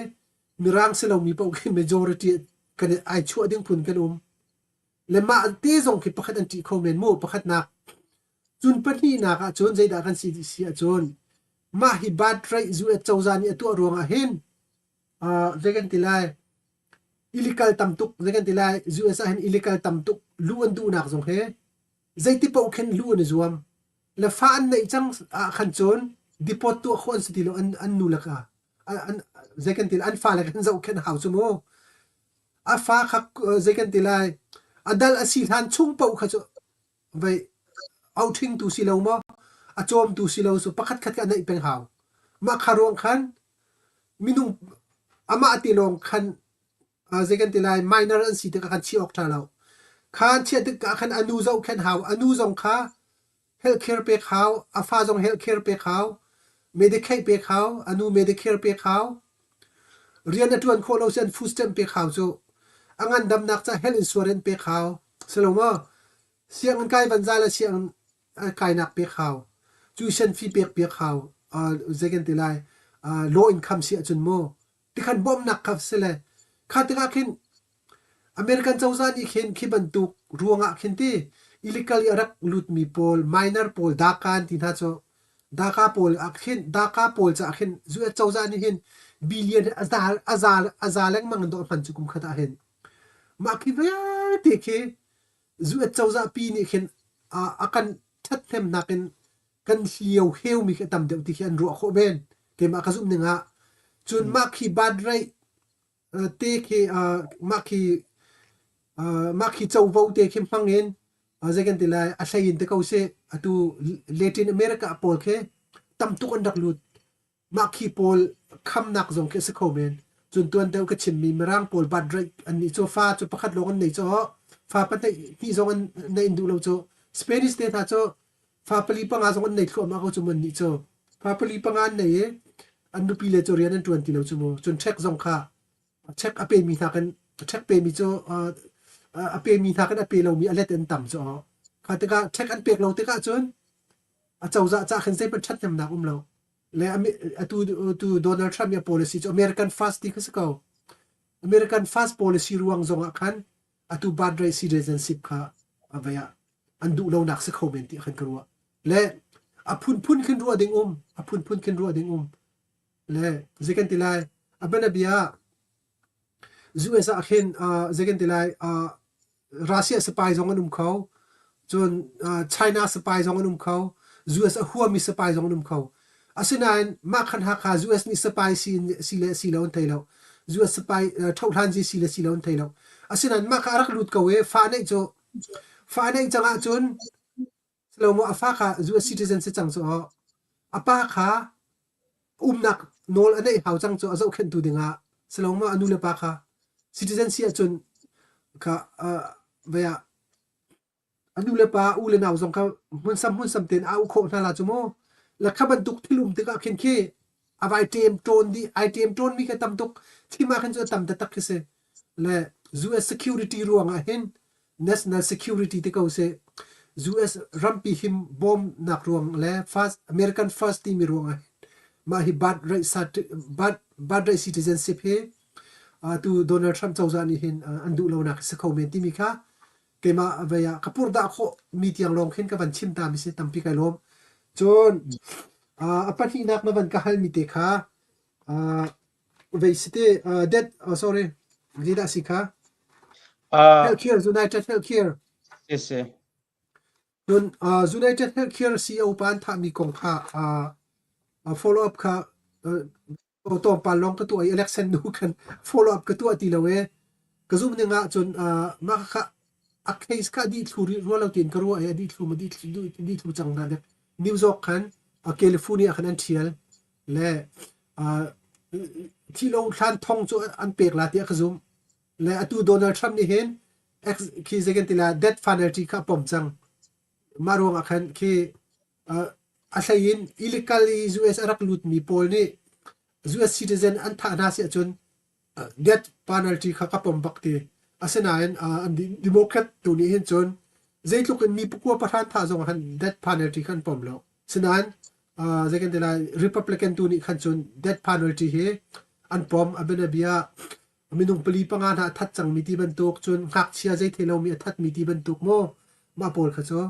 mirang se lo mi po ki majority kan ai chu ding phun kan le ma te zong ki pakhat an ti khomen mo pakhat nak chun pani na ka chon zaida kan si a chon ma hi bad trai zu e chawzani atu ronga hen vegan tilai illegal tamtuk vegan tilai zu esa hen illegal tamtuk lu an du nak zong he zaiti po khen lu an zuam le fa an nei chang khan chon deport tu khon stilo an nu laka an vegan til an fa la kan zo khen hau chu mo a fa kha vegan tilai adal asil han chung po kha chu vai outing tu silo mo achom tu silo so pakhat khat ka nei peng haw ma kharong khan minung ama atilong khan zekan tilai minor an si te khan chi ok thalo khan che te ka khan anu zo khan haw anu zong kha healthcare pe khaw afa zong healthcare pe khaw medicaid pe khaw anu medicare pe khaw rian atuan kholo sen food stamp pe khaw so angan dam nak cha health insurance pe khaw seloma siang kai banzala siang kai nak pe khaw tuition fee pe khaw zekan tilai low income si achun mo tikhan bom nak khap sele khatika khin American chawzani khin khiban tu ruanga khin ti illegal arak lut mi pol minor pol dakan ti na cho daka pol akhin daka pol cha khin zu chawzani hin billion azaleng mang do pan chukum khata hen ma ki ve te ke zu chawza pi ni khin akan that them nakin kan hiau heu mi khatam de ti hian ro kho ben ke ma ka zum ninga chun ma khi bad rai te ke ma khi chau vo te khim pangin zekan tilai a thain te ko se atu Latin America pol khe tam tu kan dak lut ma khi pol kham nak zong ke se kho men chun tuan te ka chim mi marang pol bad rai an ni cho fa chu pakhat longan nei cho fa pa te hi zong an nei ndu lo cho Spanish te tha cho fa pali pa nga zong nei thlo ma ko chu man ni cho fa pali pa nga nei an nu pi le cho rian an 20 lo chu mo chun check zong kha check ape mi tha kan check pe mi cho ape mi tha kan ape lo mi alet en tam cho kha te ka check an pek lo te ka chun a chawza cha khen se pa that nam na lo le tu Donald Trump ya policy cho American Fast ti ka ko American Fast policy ruang zong khan atu badrai citizenship kha avaya andu lo nak se comment ti khan karwa le apun pun khin ruwa ding apun pun khin ruwa ding le zekan tilai abana bia US akhin zekan tilai Russia spy zong anum khau chon China spy zong anum khau US a huami spy zong anum khau asinan ma khan ha kha US ni spy si lo thailo US spy thau than ji si lo thailo asinan ma kha rak lut kawe fa nei changa chun lo mo afa kha US citizen se chang so apa kha nak nol ane hau chang cho azo khen tu dinga selo mo anu le pa kha citizen si chun ka vaya anu le pa u le naw zong ka mun sam ten au kho na la chumo la khaban tuk thilum te ka khen ke avai item ton mi ka tam tuk thima khan cho tam ta tak se le US security ruang a hen national security te ko se US rampi him bomb nak ruang le first American first team ruang a ma hi bad right citizenship he tu Donald Trump chawza ni hin andu lo nak se comment ti mi kha kema avaya kapur da kho mi tiang long khen ka ban chim ta mi se tampi kai lom chon apan hi nak na ban ka hal mi te kha veisite that sorry gida sikha healthcare United Healthcare yes don United Healthcare CEO pan tha mi kong kha follow up kha to palong ka tu ai election nu kan follow up ka tu ati lawe ka zum ne nga chon ma kha a case ka di thuri rola tin ka ro ai di thlu ma di thlu chang na le New York kan California kan an thial le thilo than thong chu an pek la ti ka zum le atu Donald Trump ni hen ki second tila death penalty ka pom chang marong akhan ki asayin illegally US arak lut mi pol ni US citizen an tha na se chun death penalty kha ka pom bakti asenain democrat tu ni hen chun zeitluk mi pukwa pathan tha jong han death penalty khan pom lo senan second tila Republican tu ni khan chun death penalty he an pom abena bia minung pali panga na that chang mi ti ban tok chun khak chia jai thelo mi that mi ti ban tok mo ma pol kha cho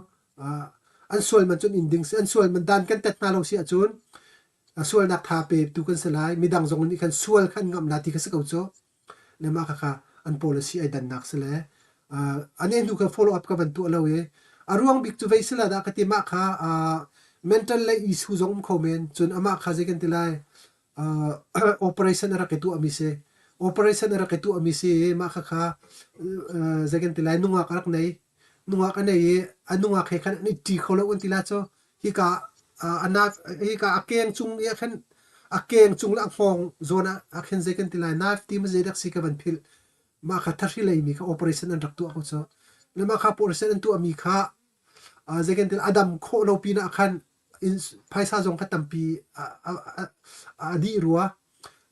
an sol man chun inding an sol man dan kan tet na lo si chun sual nak tha pe tu kan salai midang zong ni kan sual khan ngam na ti ka sakau cho le ma kha an policy ai dan nak sele anen du ka follow up ka ban tu lo we aruang big tu vai sala da ka ti ma kha mental la issue zong khomen chun ama kha je kan tilai operation ra ke tu ami se operation ra ke tu ami se ma kha je kan tilai nunga karak nei nunga ka nei anunga khe khan ni ti kholo un tila cho hi ka anak hi ka akeng chung ya khan akeng chung la phong zona akhen je kan tilai knife ti ma je dak si ka ban phil ma kha thari lai mi ka operation an rak tu ko cho le ma kha operation an tu ami kha je kan til adam kho lo pi na khan in phaisa jong kha tampi adi ruwa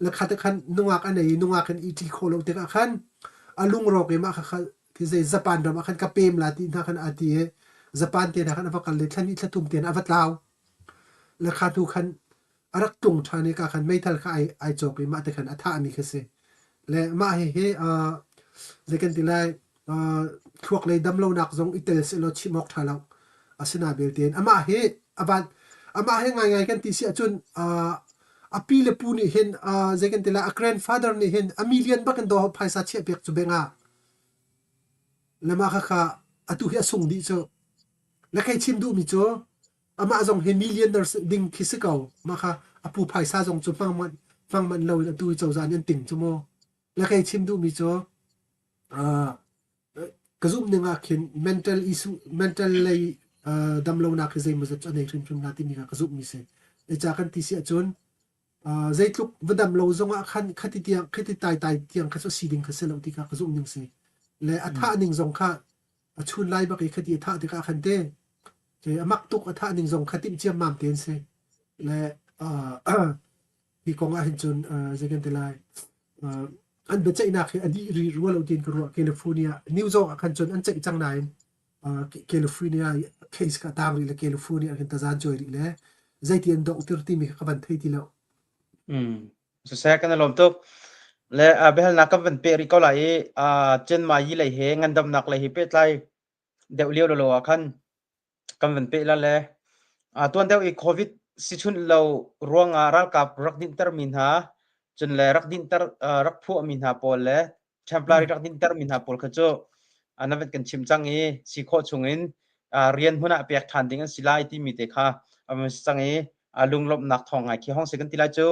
le kha ta khan nunga ka nei nunga khan iti kho lo te ka khan alung ro ke ma kha ki je Japan ram khan ka pem la ti na khan ati he Japan te na khan fa kal le thani thlatum te na avat law le kha tu khan arak tung thani ka khan mai thal kha ai chok ma te khan atha mi khase le ma he je kan tilai thuak le dam lo nak jong itel se lo chimok thalaw asina belten ama he ngai kan ti si achun api le pu ni hen je kan tilai a grandfather ni hen a million ba kan do phaisa che pek chu benga lama kha atu hi sung di cho la kai chim du mi cho ama jong he millionaires ding khisikau ma kha apu phaisa jong chu phang man lo tu chau jan yan ting chu mo la kai chim du mi cho kazum ninga khin mental issue mental lay dam lo na khizai mazat ane trim na ti mi ka kazum mi se e cha kan ti si achun zaitluk vadam lo zonga khan khati tai tiang khaso siding khaselo ti ka kazum ning se le atha ning zong kha achun lai ba ki khati tha ti ka khan te je amak tuk atha ning zong khatim chiam mam ten se le hi konga hin chun jegan te lai an be chai na khe adi ri rualo tin ka ro California New York khan chun an chai chang nai California case ka tang ri le California khan ta jan choi ri le zaitian doctor ti mi ka ban thei ti lo so sa kan lom to le behel na kam van pe ri ko lai chen ma yi lai he ngan dam nak lai hi pe tlai deu liu lo khan kam van pe la le tuan deu i covid si chun lo ruanga ral kap rak din tar min ha chun le rak din tar rak phu min ha pol le temporary rak din tar min ha pol kha chu anavet kan chim chang e si kho chungin rian huna pek than ding an silai ti mi te kha am chang e lung lop nak thong ngai khi hong second ti la chu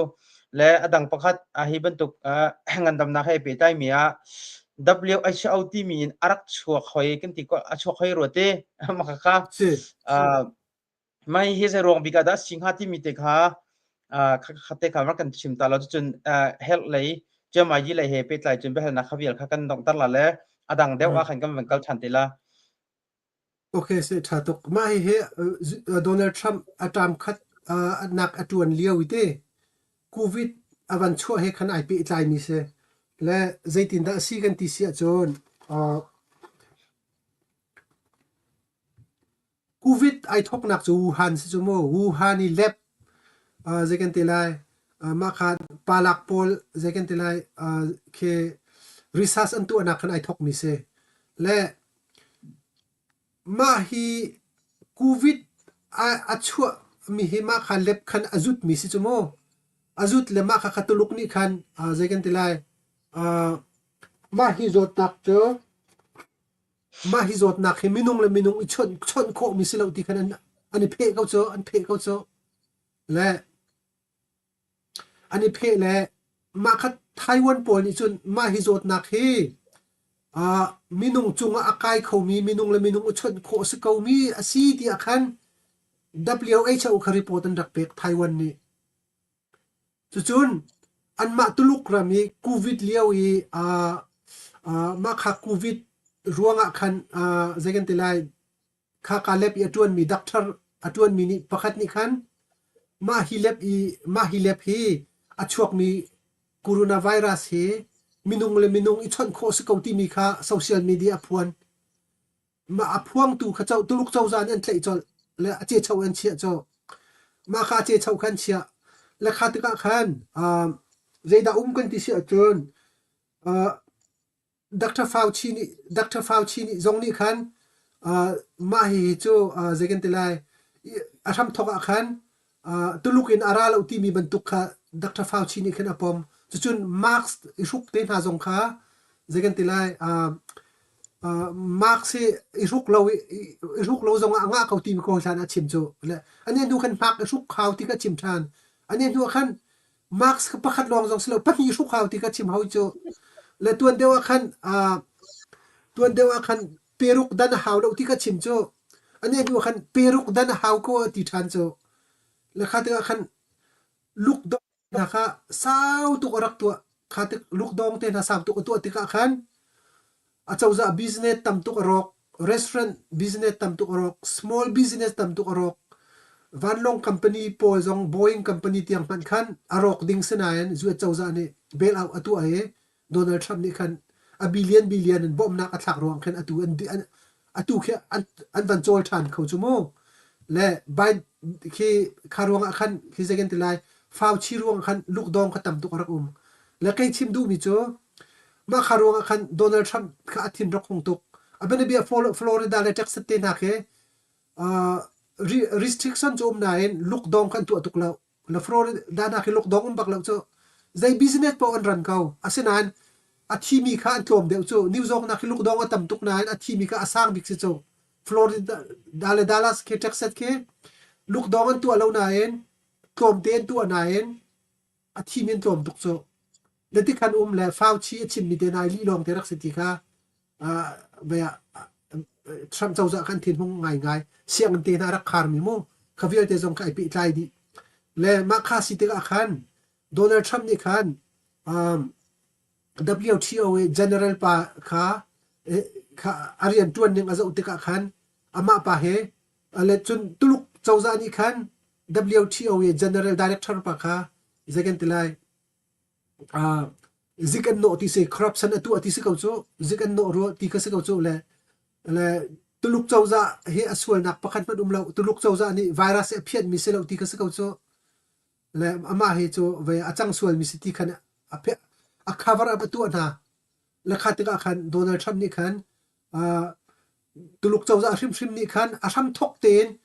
le adang pakhat hi bantuk ngan dam na he pe tai mi a WHO ti min arak chuak khoi kan ti ko chuak khoi ro te ma kha sim mai hi se rong bika da singha ti mi te kha khate kha mar kan chim ta lo chun help lei che mai ji lei he pe tlai chun be hal na khavial kha kan dong tar la le adang deu a khan kam wen kal than te la okay se tha tok ma hi he Donald Trump atam khat nak atuan liau ite covid avan chu he khan IP tlai mi se le zaitin da si kan ti sia chon covid ai thok nak chu Wuhan si chu mo Wuhan ni lab zekan te lai ma khan palak pol zekan te lai ke research an tu anak khan ai thok mi se le ma hi covid a chua mi hi ma khan lab khan azut mi si chu mo azut le ma kha khatuluk ni khan zekan te lai ma hi zot nak cho ma hi zot nak hi minung le minung i chon kho mi si lo ti khan ani phe kau cho an phe kau cho le ani phe le ma khat Taiwan pol ni chun ma hi zot nak hi minung chunga akai kho mi minung le minung chon kho se kau mi asi ti akhan WHO kha report an rak pek Taiwan ni chun an ma tuluk rami covid liao i ma kha covid ruanga khan zegan tilai kha ka lep i atuan mi doctor atuan mi ni pakhat ni khan ma hi lep hi achuak mi coronavirus hi minung le minung i chon kho se kauti mi kha social media phuan ma aphuang tu kha chau tuluk chau zan an tlei chol le ache chau an chia cho ma kha che chau khan chia le kha tika khan zeida kan ti sia chon Dr. Fauci ni zong ni khan ma hi chu zegan tilai atham thoka khan tulukin aral uti mi bantuk kha Dr. Fauci ni khan apom chun marks isuk te na zong kha zegan tilai marks se isuk lo zong anga kauti mi ko than a chim chu le ani nu khan mark isuk khau ti ka chim than ani nu khan marks ka pakhat long zong slo pani isuk khau ti ka chim hau chu le tuan dewa khan peruk dan haw lo ti ka chim cho ane du khan peruk dan haw ko ti than cho le kha te khan luk do na kha sau tu rak tu kha te luk dong te na sam tu ti ka khan a chawza business tam tu rok restaurant business tam tu rok small business tam tu rok van long company po zong boeing company tiang pan khan arok ding senayan zu chawza ne bail out atu ae Donald Trump ni khan a billion an bom nak athak rong khan atu khe an van chol than kho chu mo le bai khi kharong khan khi second tilai Fauci ruang khan luk dong khatam tu karak le kai chim du mi cho ma kharong khan Donald Trump kha athin rok hong tuk abene bia Florida le Texas te na khe restriction chom nain luk dong khan tu atuk la le Florida na khe luk dong bak la cho zai business po an ran kau asinan athi mi kha an tlom deu chu New York na khiluk dong atam tuk na athi mi kha asang bik se chu Florida Dallas ke Texas ke luk dong an tu alo na en tlom ten tu na en athi min tlom tuk chu leti khan le Fauci chim mi te na li long te rak se ti kha baya Trump chawza khan thin hung ngai siang te na rak khar mi mo khavial te jong kai pi tlai di le ma kha si te ka khan Donald Trump ni khan WTO general pa kha arian tuan ning azo tika khan ama pa he ale chun tuluk chawza ni khan WTO general director pa kha zegan tilai zikan no ti se corruption atu ati se kau chu zikan no ro ti ka se kau chu le tuluk chawza he aswal nak pakhat pat lo tuluk chawza ni virus e phiat mi se lo ti ka se kau chu le ama he chu ve achang sual mi siti khan cover up tu na la khatik akhan Donald Trump ni khan tuluk chawza hrim ni khan asham thok ten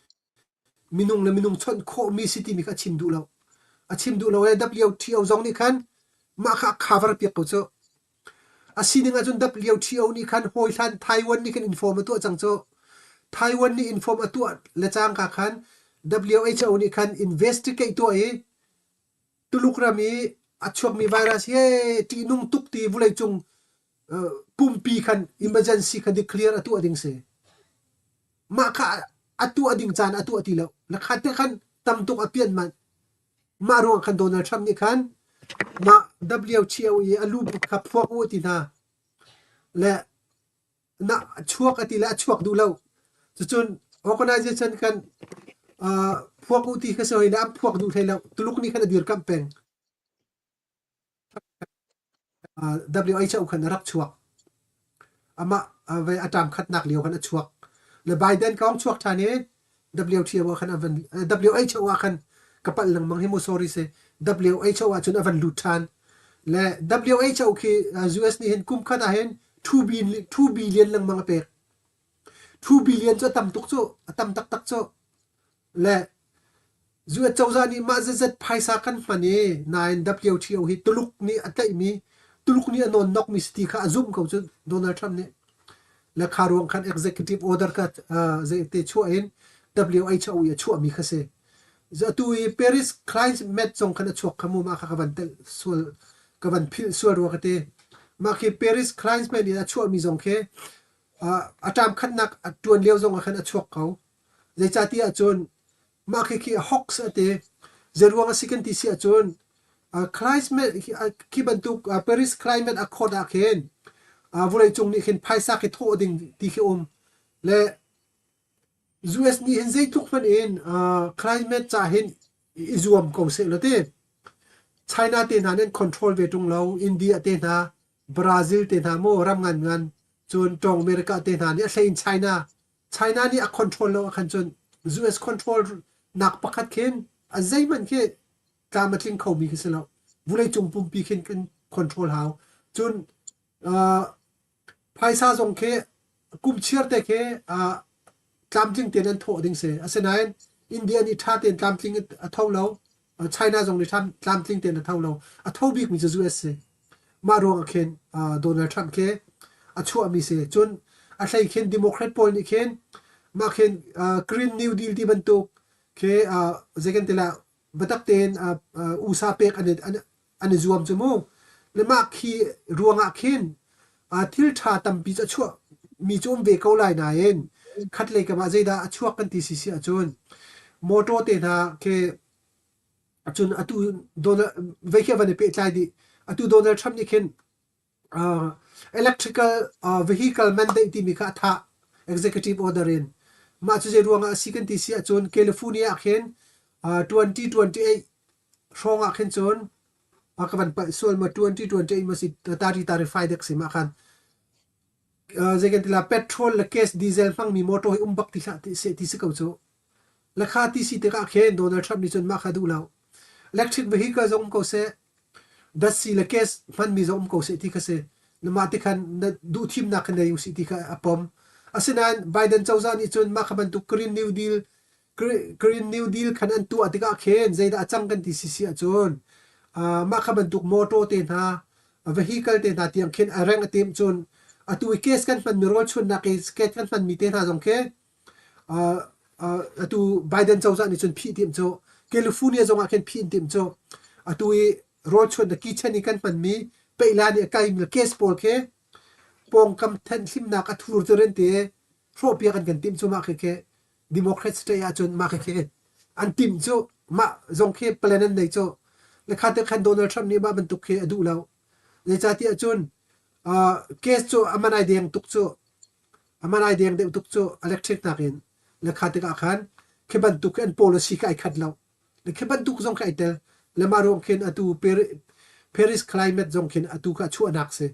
minung chon kho mi city mi kha chim du lo achim du lo WTO zong ni khan ma kha cover pi ko cho asini nga chun WTO ni khan hoi than Taiwan ni khan inform tu chang cho Taiwan ni inform tu le chang ka khan WHO ni khan investigate tu ai tuluk rami achok mi virus ye ti nung tuk ti vulai chung pumpi khan emergency khan declare atu ading se ma kha atu ading chan atu ati lo la khate khan tam tuk apian man ma ro khan Donald Trump ni khan ma WHO ye alu kha phok u ti na le na chuak ati la chuak du lo chun organization kan phok u ti kha soi na phok du thai lo tuluk ni khan dir campaign WHO khan rak chuak ama ve atam khat nak liu khan chuak le Biden kaung chuak thane WTO khan avan WHO khan kapal lang mang himo sorry se WHO achun avan lutan le WHO ki US ni hin kum khana hen 2 billion lang mga pek 2 billion cho tam tuk cho tam tak cho le zuat chawza ni ma zat phaisa kan mani 9 WTO hi tuluk ni atai mi tuluk ni anon nok mi sti kha azum ko chu Donald Trump ni le kharong khan executive order ka ze te chu in WHO ya chu mi khase za tu Paris climate chong khan chok khamu ma kha kavan tel sul kavan phil sur ro kate ma ki Paris climate ni chu mi jong khe atam khat nak tuan leo jong khan chok kau ze chati a chon ma ki hox ate zerwang second ti si a chon climate ki bantuk Paris climate accord a khen vulai chung ni khen phaisa ke tho ding ti ke le US ni hen zai tuk man in climate cha hen izuam ko se lote China te na nen control ve tung lo India te na Brazil te na mo ram ngan chun tong America te na ni a in China ni a control lo khan chun US control nak pakhat khen a zai man ke kamatling khau mi ke lo vulai chung pum pi khen kan control how chun phaisa jong ke kum chiar te ke tlamtling ten an tho ding se asenain India ni tha ten tlamtling a tho lo China jong ni tlamtling ten a tho lo a tho bik mi ju US se ma ro khen Donald Trump ke a chu mi se chun a hlai khen Democrat pol ni khen ma khen Green New Deal ti ban tu ke second tela batak ten usa pek an zuam chu mo le ma khi ruanga khen thil tha tam pi cha chu mi chum ve ko lai na en khat le ka ma zeida achuak kan ti si achun moto te na ke achun atu Donald ve ke van pe tlai di atu Donald Trump ni khen electrical vehicle mandate ti mi kha tha executive order in ma chu je ruanga second ti si achun California khen 2028 ronga khen chun akavan pa sol ma 2028 ma si 35 dek si ma khan zegan la petrol la case diesel phang mi moto hi umbak ti se ti se ko chu la kha ti si te ka khen Donald Trump ni chun ma kha du law electric vehicle zong ko se da si la case man mi zong ko se ti ka se na ma ti khan du thim na khan yu si ti ka apom asinan Biden chawza ni chun ma khaban tu Green New Deal khan an tu atika khen zeida achang kan ti si achun ma khaban tu moto te na vehicle te na tiang khen arang atim chun atu case kan fan mirol chun na case kan fan mi te na jong ke atu Biden chawza ni chun phi tim cho California jong a khen phi tim cho atu rol chun na kitchen ni kan fan mi peila ni kai mil case pol ke pong kam than hlim na ka thur turen te ro pia kan tim chu ma ke Democrats te ya chun ma ke an tim chu ma jong ke plan an nei cho le khate khan Donald Trump ni ba ban tuk ke adu law le chati achun case cho amanai deng tuk de tuk cho electric nakin le khate ka khan ke ban tuk an policy kai khat law le ke ban tuk jong kai tel le marong khen atu Paris climate jong khen atu ka chu anak se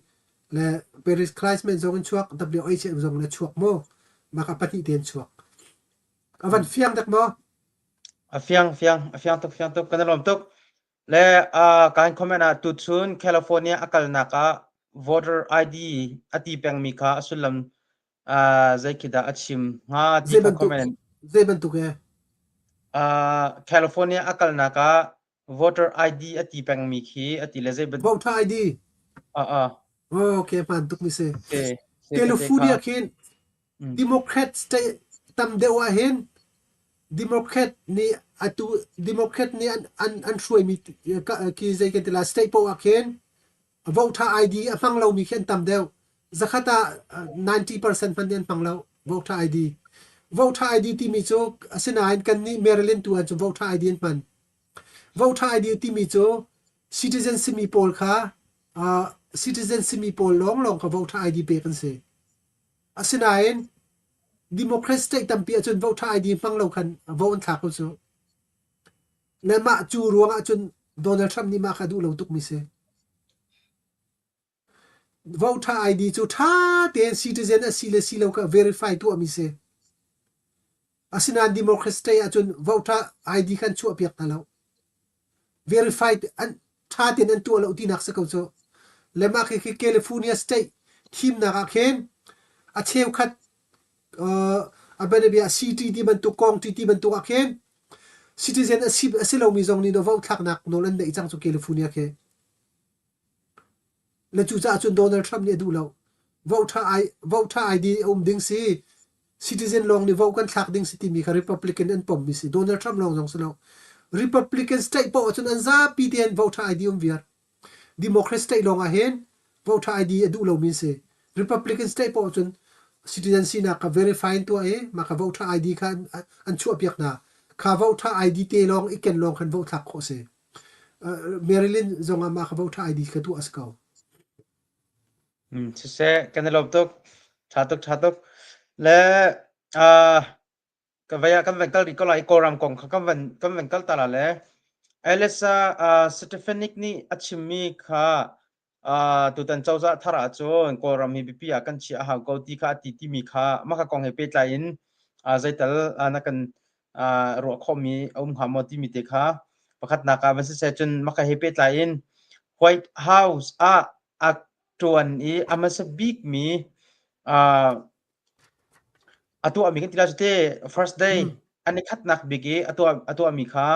le Paris climate jong chuak WHO jong le chuak mo ma ka pati ten chuak avan fiang dak mo fiang tuk kan lom tuk le kan comment tu chun California akal naka voter ID ati peng mi kha asulam zai khida achim nga ti kha comment zai bentuk ya California akal naka voter ID ati peng mi khi ati le zai ben voter ID a okay bentuk mi se ke se ke te kha California khin Democrat state tam dewa hin Democrat ni atu Democrat ni an shuai mi ki zai kan tila state po akhen voter ID afang lo mi khen tam deu zakhata 90% pan den pang lo voter ID voter ID ti mi chu asina in kan ni Maryland tu an chu voter ID an pan voter ID ti mi chu citizenship mi pol kha citizenship mi pol long long ka voter ID pe kan se asina in Democrat state tam pi chun voter ID pang lo khan vote thak ko chu le ma chu ruanga chun Donald Trump ni ma kha du lo tuk mi se voter ID chu tha ten citizen a sile silo ka verify tu ami se asina Democrat state a chun voter ID khan chu apiak ta lo verified an tha ten an tu lo ti nak se ko chu le ma ki California state thim na ka khen a cheu khat abane bia city ti ban tu kong ti ban tu ka khen citizen asilo mi zong ni no vote thak nak no lan dei chang chu California ke le chu cha chun Donald Trump ni du lo voter ID ding si citizen long ni vote kan thak ding si ti mi kha Republican and pom mi si Donald Trump long jong selo Republican state po chun an za pi ten voter ID viar Democrat state long a hen voter ID du lo mi se Republican state po chun citizenship na ka verify tu e ma ka voter ID khan an chu apiak na ka voter ID te long iken long khan vote thak kho se Maryland zonga ma ka voter ID ka tu askaw se kan lo tok chatok le ka vaya kan ven kal ri ko lai koram kong kha kan ven kal tala le Elisa Stefanik ni achimi kha tu tan chawza thara chon koram hi bp a kan chi a ha ko ti kha ti mi kha ma kha kong he pe tlain zaital na kan ro khomi ha mo ti mi te kha pakhat na ka ban se chun ma kha he pe tlain White House a tuan i amasa big mi atu ami kan tila te first day ani khat nak bigi atu ami kha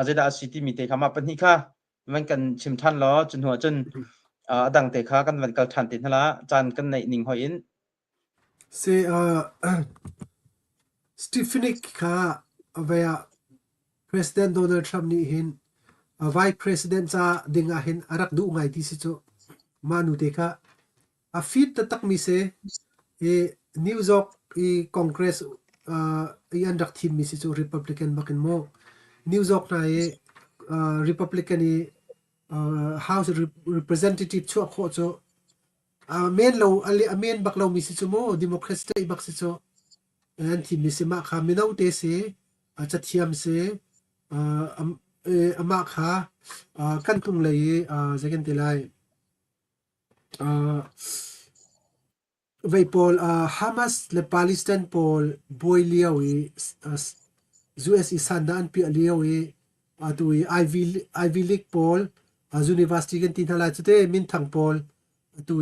zeda city mi te kha ma pani kha man kan chim than lo chun huwa chun adang te kha kan van kal than tin hala chan kan nei ning hoin se Stefanik kha via President Donald Trump ni hin Vice President cha dinga hin arak du ngai ti si chu manu te kha a fit ta tak mi se e New York e Congress e andak team mi si chu Republican bakin mo New York na e Republican e House Representative chu kho chu main lo ali main bak lo mi si chu mo Democrat te bak si chu an team mi se ma kha mi nau te se cha thiam se ama kha kan tung lei second te lai vei pol Hamas le Palestine pol boy liao e US i sanda an pi liao e tu Ivy League pol university kan tin hala chute min thang pol tu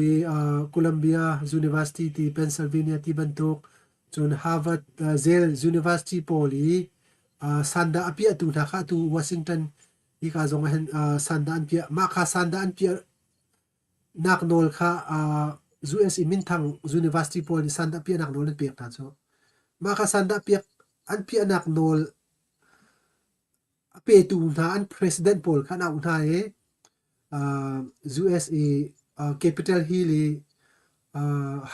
Columbia University ti Pennsylvania ti bantuk chun Harvard Yale University pol i sanda apia tu na kha tu Washington i ka zong hen sanda an pia ma kha sanda an pia nak nol kha US i min thang University pol ni sanda pia nak nol pek ta cho ma kha sanda pia an pia nak nol pe tu na an president pol kha na utha e US i Capitol Hill i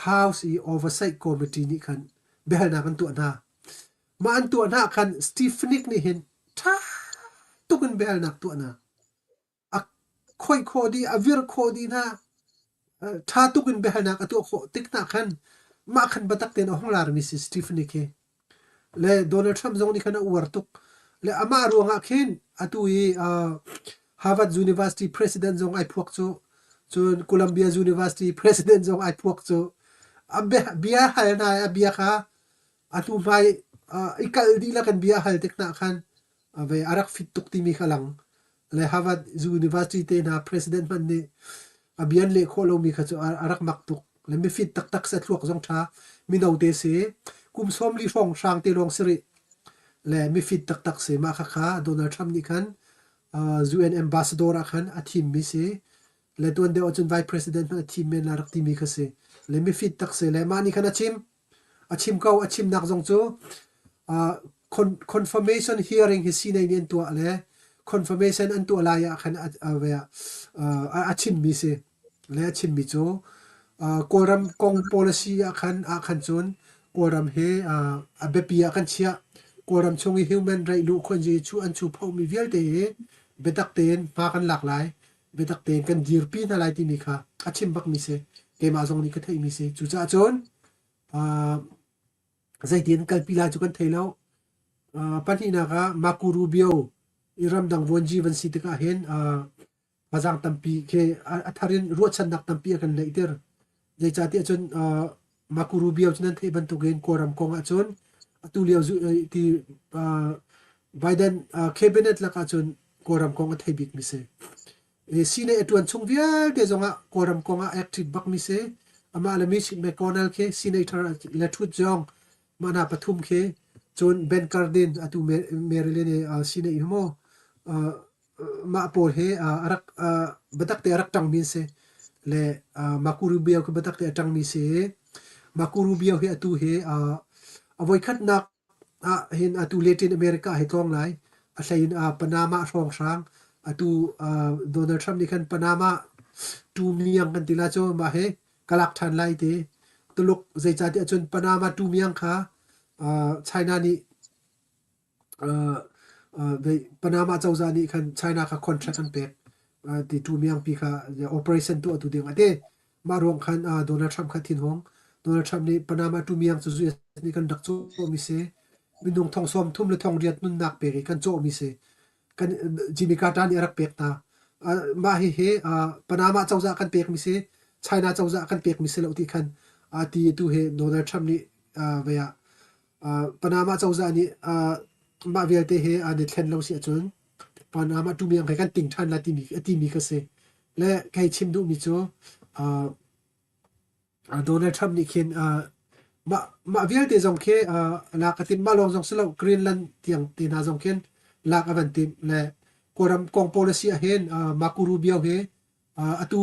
House i Oversight Committee ni khan behal na kan tu na ma an tu na khan Stefanik ni hin tha tu kan behal nak tu na a khoi khodi a vir khodi na tha tu kan behal nak tu kho tik na khan ma khan batak ten hong lar mi si Stefanik he le Donald Trump zong ni khana war tuk le ama ruanga khin atu i Harvard University president zong ai phuak chu chun Columbia University president zong ai phuak chu abe bia hal na bia kha atu vai ikal di la kan bia hal tek na khan ave arak fit tuk ti mi khalang le Harvard University te na president man ni abian le kholo mi kha chu arak mak tuk le mi fit tak tak sa thluk jong tha mi no te se kum som li rong sang te long sri le mi fit tak tak se ma kha kha Donald Trump ni khan UN ambassador a khan a team mi se le tuan de ochun vice president na team men la rak ti mi kha se le mi fit tak se le ma ni khan achim kau achim nak jong chu confirmation hearing hi sinai nen tu le confirmation an tu la ya khan achim mi se le achim mi chu koram kong policy a khan chun koram he a bepia kan chia koram chungi human right lu khon ji chu an chu phau mi vel te betak ten pa kan lak lai betak ten kan dir pi na lai ti mi kha achim bak mi se ke ma jong ni ka thai mi se chu cha chon zai tin kal pila chu kan thailo pani na ka makuru bio iram dang von jivan si te ka hen bazang tampi ke atharin ruat chan nak tampi kan leiter zai cha ti chon makuru bio chunan thei ban tu gen koram kong a chon atu liao zu ti Biden cabinet la ka chon koram kong a thei bik mi se sine etuan chung vial te zonga koram kong a active bak mi se ama la mi McConnell ke senator la thut jong mana pathum ke chon Ben Cardin atu Maryland sine imo ma por he arak batak te arak tang min se le makuru bio ke batak te tang mi se makuru bio he atu he avoi khat nak hin atu Latin America he tong lai a hlain Panama rong sang atu Donald Trump ni khan Panama tu miang kan tila cho ma he kalak than lai te tuluk zai cha ti chun Panama tu miang kha China ni Panama chawza ni khan China kha contract an pek ti tu miang pi kha operation tu atu ding ate ma rong khan Donald Trump kha thin hong Donald Trump ni Panama tu miang chu zu ni kan dak chu mi se minung thong som thum le thong riat nun nak pe kan cho mi se kan Jimmy Carter ni rak pek ta ma hi he Panama chawza kan pek mi se China chawza kan pek mi se lo ti khan ti tu he Donald Trump ni veya Panama chawza ni ma vial te he ani thlen lo si chun Panama tu miang kan ting than la ti mi ka se le kai chim du mi chu Donald Trump ni khin ma vial te jong ke la ka tin ma long jong selo Greenland tiang ti na jong ken la ka van tim le koram kong policy a hen makuru bio he atu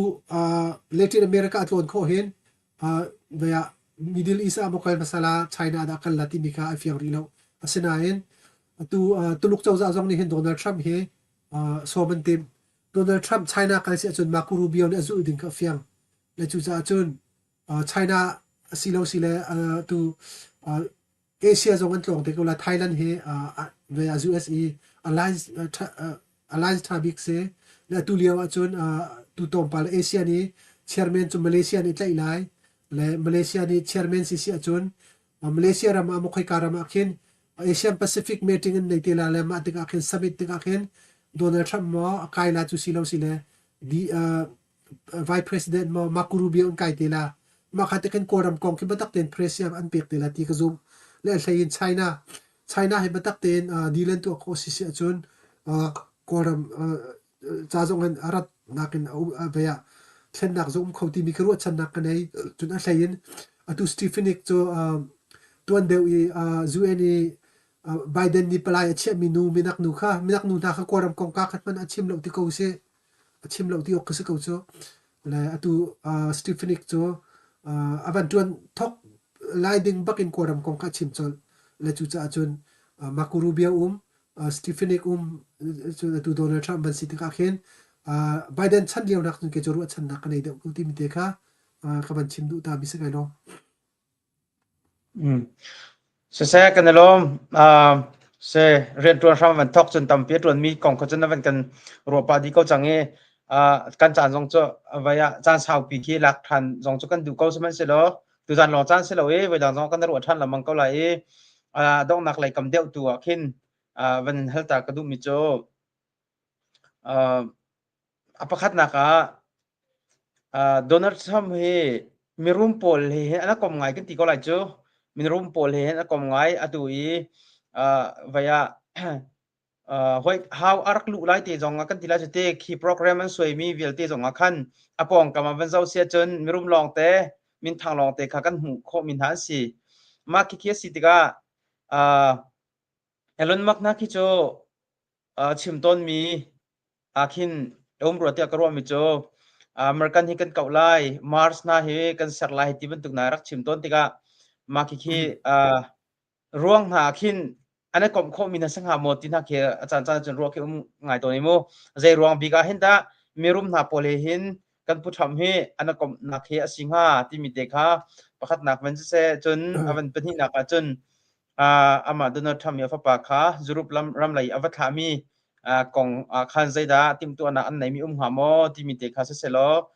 Latin America atlon kho hen veya Middle East amokal masala China da kan lati ka afiang rilo asina hen atu tuluk chawza jong ni hen Donald Trump he soman tim Donald Trump China kal si chun makuru bio ne azu ding ka fiang le chu cha chun China silo sile tu Asia zong an tlong te ko la Thailand he veya USA alliance thabik se le tu liawa chun tu tom pal Asia ni chairman chu Malaysia ni tlai lai le Malaysia ni chairman si si chun Malaysia ram mo khai karam akhin Asian Pacific meeting in nei te la le ma te ka khin summit te ka khin Donald Trump mo kai la chu silo sile di vice president mo makuru bi on kai te la ma kha te kan koram kong ki batak ten presiam an pek te la ti ka zum le thain China he batak ten dilen tu ko si si chun koram cha jong an arat nakin veya thlen nak zum khoti mi kru chan nak nei chun a thain atu Stefanik cho tuan deu i zueni Biden ni palai che minu minak nu ta kha koram kong ka khat man achim lo ti ko se achim lo ti ok se ko cho le atu Stefanik cho avan tuan thok liding bakin koram kong ka chim chol le chu cha chun makurubia Stefanik tu Donald Trump ban sit ka khen Biden chan liao nak ke joru chan nak nei de ulti mi te kha ka ban chim du ta mi se kai lo se saya kan lo se ren tuan ram van thok chun tam pe tuan mi kong ko chen van kan ro pa di ko change kan chan jong cho vaya chan sau pi khi lak than jong cho kan du ko se man se lo tu jan lo chan se lo e vay dang jong kan ro than la mang ko la e dong nak lai kam deu tu khin van helta ka du mi cho apakhat naka Donald Trump he mirum pol he ana kom ngai kan ti ko lai cho mirum pol he ana kom ngai atui vaya hoi how arak lu lai te zonga kan tila chute khi program an soi mi vil te zonga khan apong kama van zau sia chon mirum long te min thang long te kha kan hu kho min han si ma ki khi si tiga elon mak na ki cho chim ton mi akhin ro te karwa mi cho American hi kan kaulai Mars na hi kan sarlai ti ban tuk na rak chim ton tiga ma ki khi ruang ha khin anh ấy cũng không mình sang hà một tin ha kia chan chan chun ruộng kia ngai to ni mo zai ruang biga hin da mirum na pole hin kan pu tham hi anh cũng na kia singa ti mi te kha pakhat nak ven se chun avan pen hi na ka chun ama donald trump ya fa pa kha zurup ram lai avatha mi kong khan zai da tim tu na an nei mi ha mo ti mi te kha se lo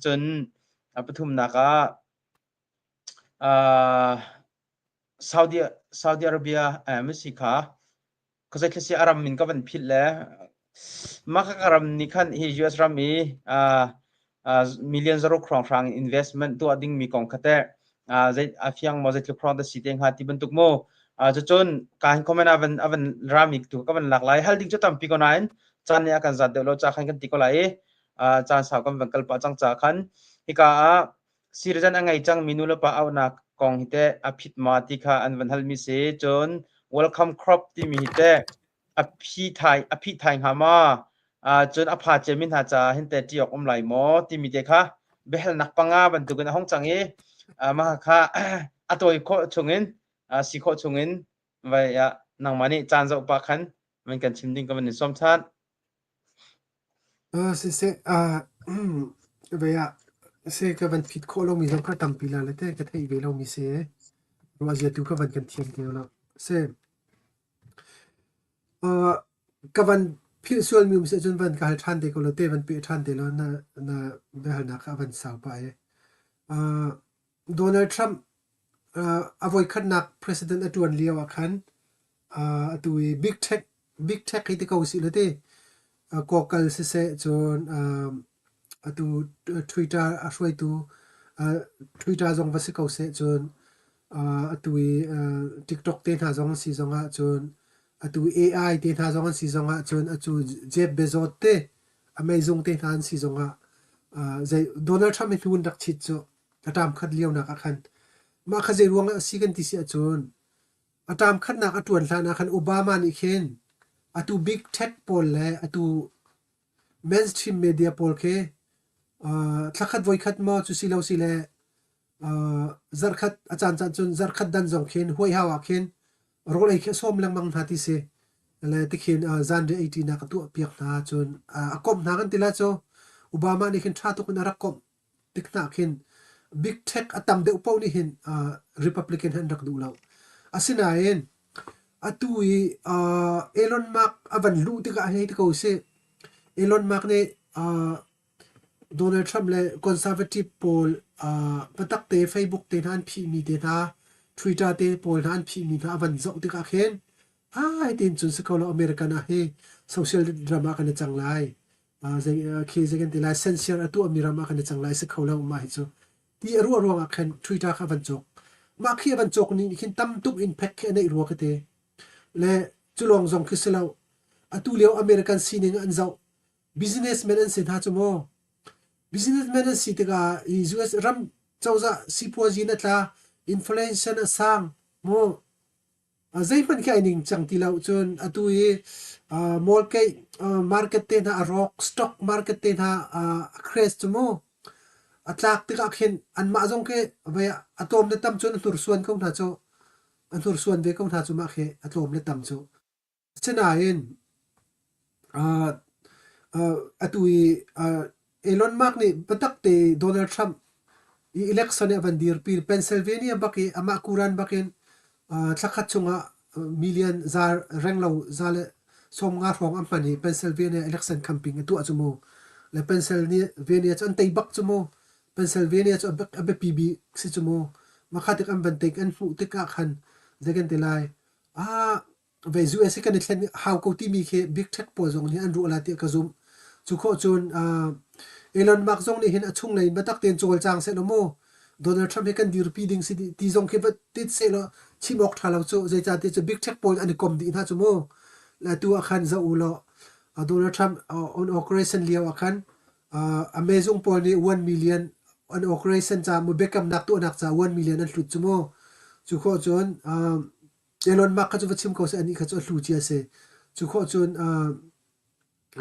chun pathum na ka Saudi Arabia Mexico khazai khasi aram min ka ban phil le maka aram ni khan hi US ram mi millions of krong investment to ading mi kong khate zai afyang mo zai krong da siteng ha ti ban tuk mo cho chon kan comment avan ramik tu ka ban lak lai hal ding cho tam pi ko nain chan ya kan zat de lo cha khan kan ti ko lai chan sa kam ban kal pa chang cha khan hi ka sirjan angai chang minula pa au nak kong hite aphit ma ti kha an van hal mi se chon welcome crop ti mi hite aphi thai hama chon apha chemin ha cha hinte ti ok lai mo ti mi te kha behel nak panga ban tu gan hong changi ma kha atoi kho chungin si kho chungin va ya nang mani chan zo pa khan man kan chimding ka ban som chan se ve ya se ka van fit kho lo mi zong ka tam pila le te ka thei ve lo mi se ro azia tu ka van kan thiam ke lo se ka van phil sual mi se chun van ka than de ko lo te van pi than de lo na be hal na ka van sa pa e Donald Trump avoid khat nak president atun liawa khan atui big tech ite ko si le te kokal se chon atu Twitter ashwai tu Twitter zong vasi ko se chon atui TikTok te na zong si zonga chon atui AI te na zong si zonga chon achu Jeff Bezos te Amazon te na si zonga zai Donald Trump thun dak chit cho atam khat liaw na ka khan ma kha zai ruang si kan ti si chon atam khat na atun thla na khan Obama ni khen atu big tech pol le atu mainstream media pol ke thlakhat voi khat mo chu silo sile zarkhat achan chan chun zarkhat dan jong khen hoi hawa khen rolai khe som lang mang thati se le tikhin zan de 18 na ka tu piak na chun akom na kan tila cho Obama ni khen tha tu kun rakom tikna khen big tech atam de upau ni hin Republican han rak du law asina en atui Elon Musk avan lu tika he ko se Elon Musk ne Donald Trump le conservative poll patak te Facebook te han phi mi te na Twitter te poll han phi mi na van zo tika khen ai tin chun se ko American a he social drama kan changlai ze khi ze kan tilai censure atu amirama kan changlai se khola ma hi chu ti ru ru nga khen Twitter kha van chok ma khi van chok ni khin tam tuk impact khe nei ru ka te le chulong zong khiselo atu leo American sining an zau businessman an sin ha chumo businessman an sitega US ram chawza sipoji na tla inflation a sang mo azai man kai ning chang tilau chun atu e mall kai market te na rock stock market te na crash chumo atlak tika khen an ma jong ke ve atom le tam chun tur suan kong tha cho an tur suan ve kong tha chu ma khe atom le tam chu chena in atui Elon Musk ni patak te Donald Trump election evan dir pil Pennsylvania baki ama kuran bakin thakhat chunga million zar renglo zale som nga rong ampani Pennsylvania election camping tu achumo le Pennsylvania chan tei bak chumo Pennsylvania chu abe PB si chumo makhatik am bantek an fu tika khan zegen telai ve US kan thlen how ko ti mi khe big tech po jong ni an ru la ti ka zum chu kho chun Elon Musk zong ni hin achung nei batak ten chol chang se no mo Donald Trump kan dir pi ding si ti zong ke tit se lo chimok thalo chu zai cha te chu big tech po ani kom di na chu mo la tu akhan za ulo Donald Trump on operation liao akhan amazing pol ni 1 million on operation cha mu bekam nak tu nak cha 1 million an hlut chumo chu kho chon Elon Musk ka chu chim ko se ani kha chu hlu chi ase chu kho chon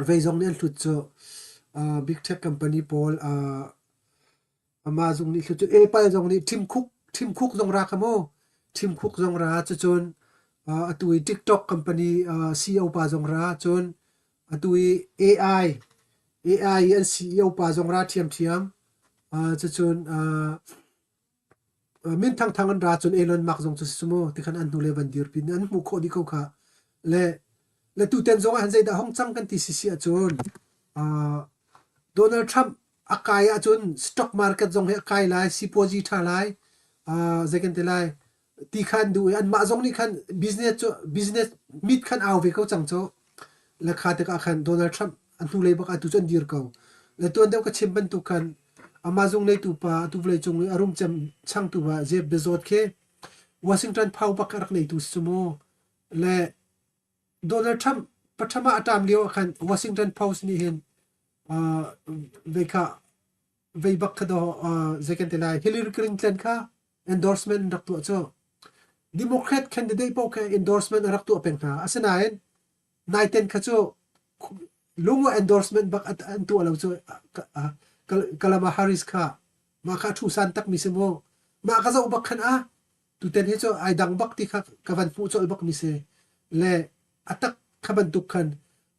veizong ni an hlut chu big tech company pol Amazon ni hlut chu Apple jong ni Tim Cook jong ra khamo Tim Cook jong ra chu chon atui TikTok company CEO pa jong ra chon atui AI an CEO pa jong ra thiam chu chon min thang an ra chon Elon Musk jong chu sumo tikhan an nu le van dir pin an mu kho di ko kha le tu ten zong han zai da hong chang kan ti si a chon Donald Trump akai a chon stock market jong he akai lai sipoji tha lai second te lai ti khan du an ma jong ni khan business mit khan aw ve ko chang cho la kha te ka khan Donald Trump an nu le ba ka tu chon dir ko le tu an deu ka chim ban tu khan Amazon nei tu pa tu vlei chung arum cham chang tu ba Jeff Bezos ke Washington phau ba karak nei tu sumo le Donald Trump pathama atam leo khan Washington Post ni hin vei bak khado second lai Hillary Clinton kha endorsement rak tu cho Democrat candidate po ka endorsement rak tu apeng tha asanain naiten kha cho lungo endorsement bak at an tu alo cho Kalama Harris kha ma kha thu san tak mi se mo ma ka zo bak khan tu ten he cho ai dang bak ti kha kavan pu chol bak mi se le atak khaban tu khan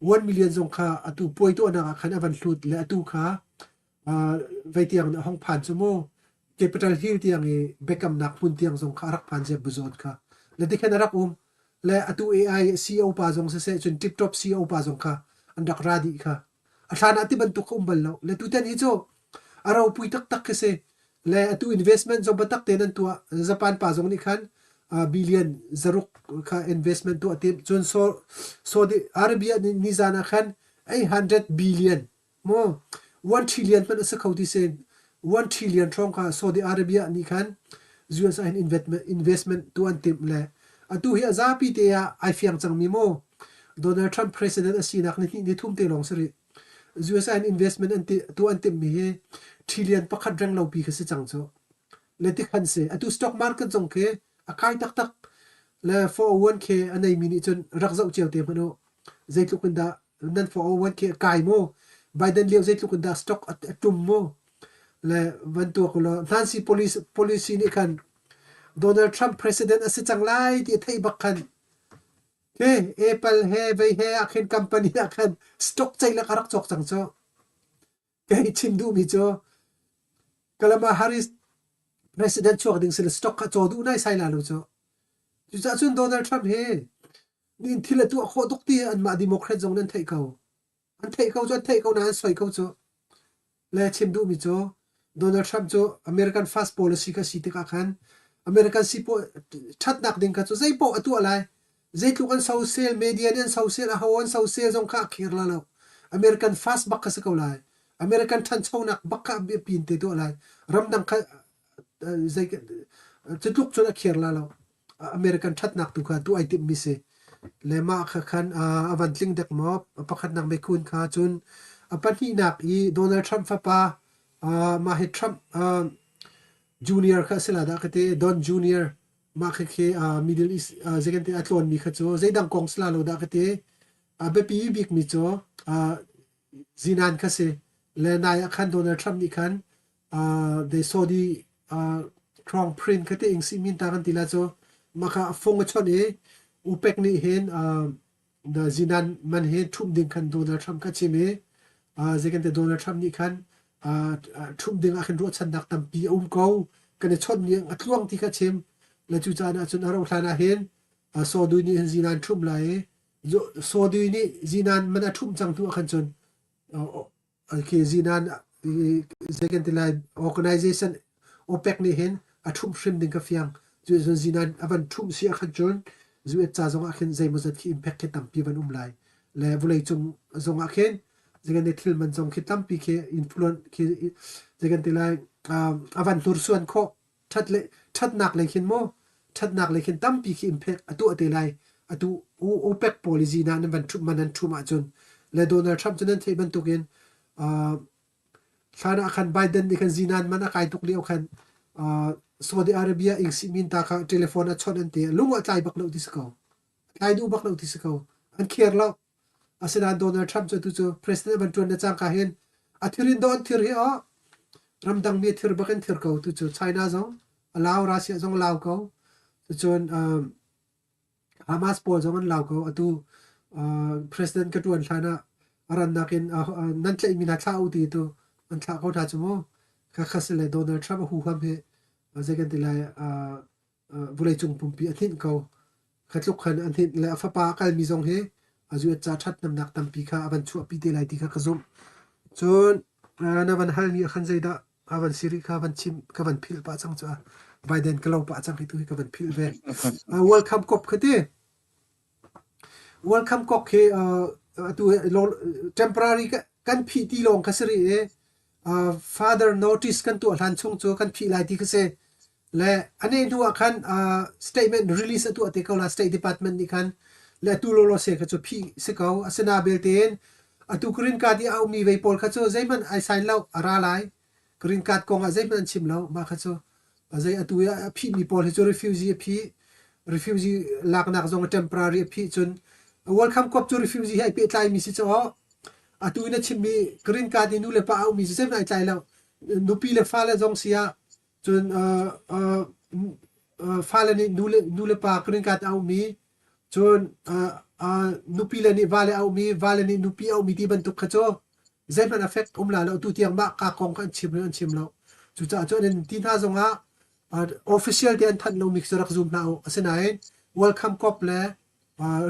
1 million zong kha atu poi to na khan avan hlut le atu kha vai tiang na hong phan chumo capital hill tiang e bekam nak pun tiang zong kha rak phan je buzot kha le dikhan rak le atu AI CEO pa zong se chun tip top CEO pa zong kha andak radi kha athana ti ban tu ko umbal lo le tu ten hi cho araw pui tak ke se le atu investment zo batak tenan tu Japan pa zong ni khan billion zaruk kha investment tu atim chun Saudi Arabia ni zana khan 800 billion mo 1 trillion pan sa khauti se 1 trillion thong kha Saudi Arabia ni khan US investment tu antim le atu hi azapi te ya ai fiang chang mi mo Donald Trump president asinak ni thum te long sari US investment tu antim mi he trillion pakhat rang lo pi kha se chang cho le ti khan se atu stock market jong ke akai tak le 401k anei mini chon rakzau cheu te mano zaitlukunda nan 401k kai mo Biden leo zaitlukunda stock atum mo le van tu ko lo Nancy policy ni khan Donald Trump president ase changlai ti thei bakhan ke Apple he vai he akhin company akhan stock chaila karak chok chang cho ke chimdu mi cho Kalama Harris president chok ding sel stock ka chodu nai sai la lo cho chu cha chun Donald Trump he nin thila tu kho dok ti an ma Democrat jong nan thei kau an thei kau na an soi kau cho le chimdu mi cho Donald Trump cho American first policy ka site ka khan American sipo that nak ding ka cho zai po atu alai zai tu kan social media nen social a hawan social jong ka khir la lo American first bak ka sa kau lai American than chau nak bak ka bi pin te to alai ram dang kha zai chutuk chona khir la lo American that nak tu kha tu ai tip mi se le ma kha khan avan tling dek mo pakhat nak me khun kha chun apani nak I Donald Trump fa pa ma he Trump junior kha sela da khate Don junior ma khe Middle East second te atlon mi kha cho zaidang kong sla lo da khate be pi big mi cho zinan kha se le na ya khan Donald Trump ni khan they saw the strong print khate ing si min ta kan tila cho ma kha phong chon e upek ni hen the zinan man he thum ding khan Donald Trump ka chime second te Donald Trump ni khan thum ding a khan ro chan dak tam pi ko kan chon ni atluang ti kha chem la chu cha na chun aro thana hen so du ni zinan thum lai so du ni zinan man a thum chang tu khan chun ke zinan second te lai organization OPEC ni hen a thum shrim ding ka fiang chu zinan avan thum si a khan chun zu cha zong a khen zai mazat ki impact ke tam pi van lai le vulai chung zong a khen zegan de thil man jong khitam pi ke influence ke zegan te lai avan tur suan kho that nak le khin mo that nak le khin tam pi ki impact atu ate lai atu OPEC policy na nan ban thu manan thu ma chun le Donald Trump chunan thei ban tukin thana khan Biden ni khan zinan mana kai tuk leo khan Saudi Arabia ing simin ta kha telephone a chon an te lunga tlai bak lo disco tlai du bak lo disco an kher lo asina Donald Trump chu president ban tun na chang ka hen athirin don thir hi a ramdang mi thir bakan thir ko tu chu China zong allow Russia zong allow ko tu chun Hamas pol zong an allow ko atu president ka tuan thana aran nakin nan tlai mina tha u ti tu an tha ko tha chu mo kha khasle Donald Trump hu kham he zekan tilai bulai chung pumpi athin ko khatluk khan athin la fa pa kal mi zong he azu cha that nam nak tampi kha aban chu pi te lai ti kha khazum chon na ban hal mi khan zaida aban siri kha ban chim ka ban phil pa chang cha Biden ka lo pa chang hi tu ka ban phil ve World Cup kop khate World Cup kop he tu temporary kan phi ti long khasri e father notice kan tu hlan chung chu kan phi lai ti khase le ane tu khan statement release tu ate ko la State Department ni khan le tu lo se kha chu phi se ko asena belten atu green card di au mi ve pol kha chu zaiman ai sign lo ara lai green card ko nga zaiman chim lo ma kha chu azai atu ya phi mi pol he chu refugee lak nak zong temporary phi chun World Cup chu refugee hai pe tlai mi si chu atu ina chimmi green card nu le pa au mi zaiman ai tlai lo nupi le fa le zong sia chun fa le ni nu le pa green card au mi chun nupi le ni vale ni nupi au mi ti ban tuk khacho zaiman affect umla lo tu tiang ma ka kong kan chim lo chu cha cho nen tin ha zonga official ten than lo mix rak zoom na asena en welcome cop le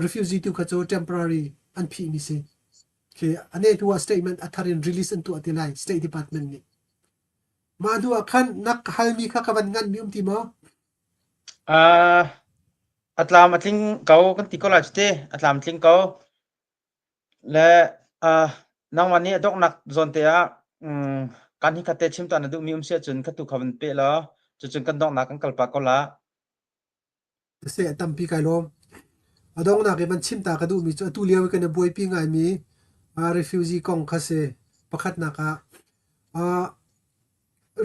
refugee tu khacho temporary an phi ni se ke ane tu statement atharin release an tu atilai State Department ni ma du khan nak halmi kha ka ban ngan mi ti mo atlam atling kau kan tiko la chite atlam tling kau le nang mani dok nak zon te a kan hi khate chim ta na du mi sia chun khatu khaban pe la chu chun kan dok nak kan kalpa ko la se tampi kai lom adong na ke ban chim ta ka du mi chu tu lew kan boy pi ngai mi refugee kong khase pakhat na ka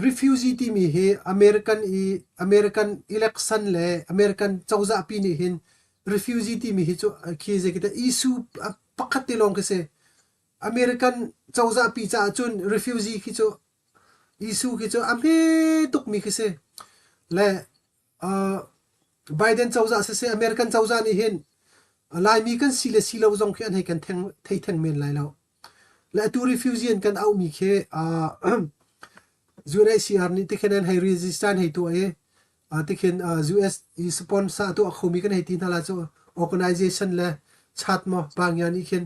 refugee ti mi he American election le American chawza pi ni hin refugee ti mi hi chu khi je kita issue pakhat ti long kase American chawza pi cha chun refugee khi chu issue khi chu ame tuk mi kase le Biden chawza se American chawza ni hin lai mi kan silo zong khian he kan theng men lai lo le tu refugee kan au mi khe UNHCR ni tikhen hai register hai tu e tikhen US sponsor tu khomi kan hai tin hala chu organization le chat mo bangya ni khen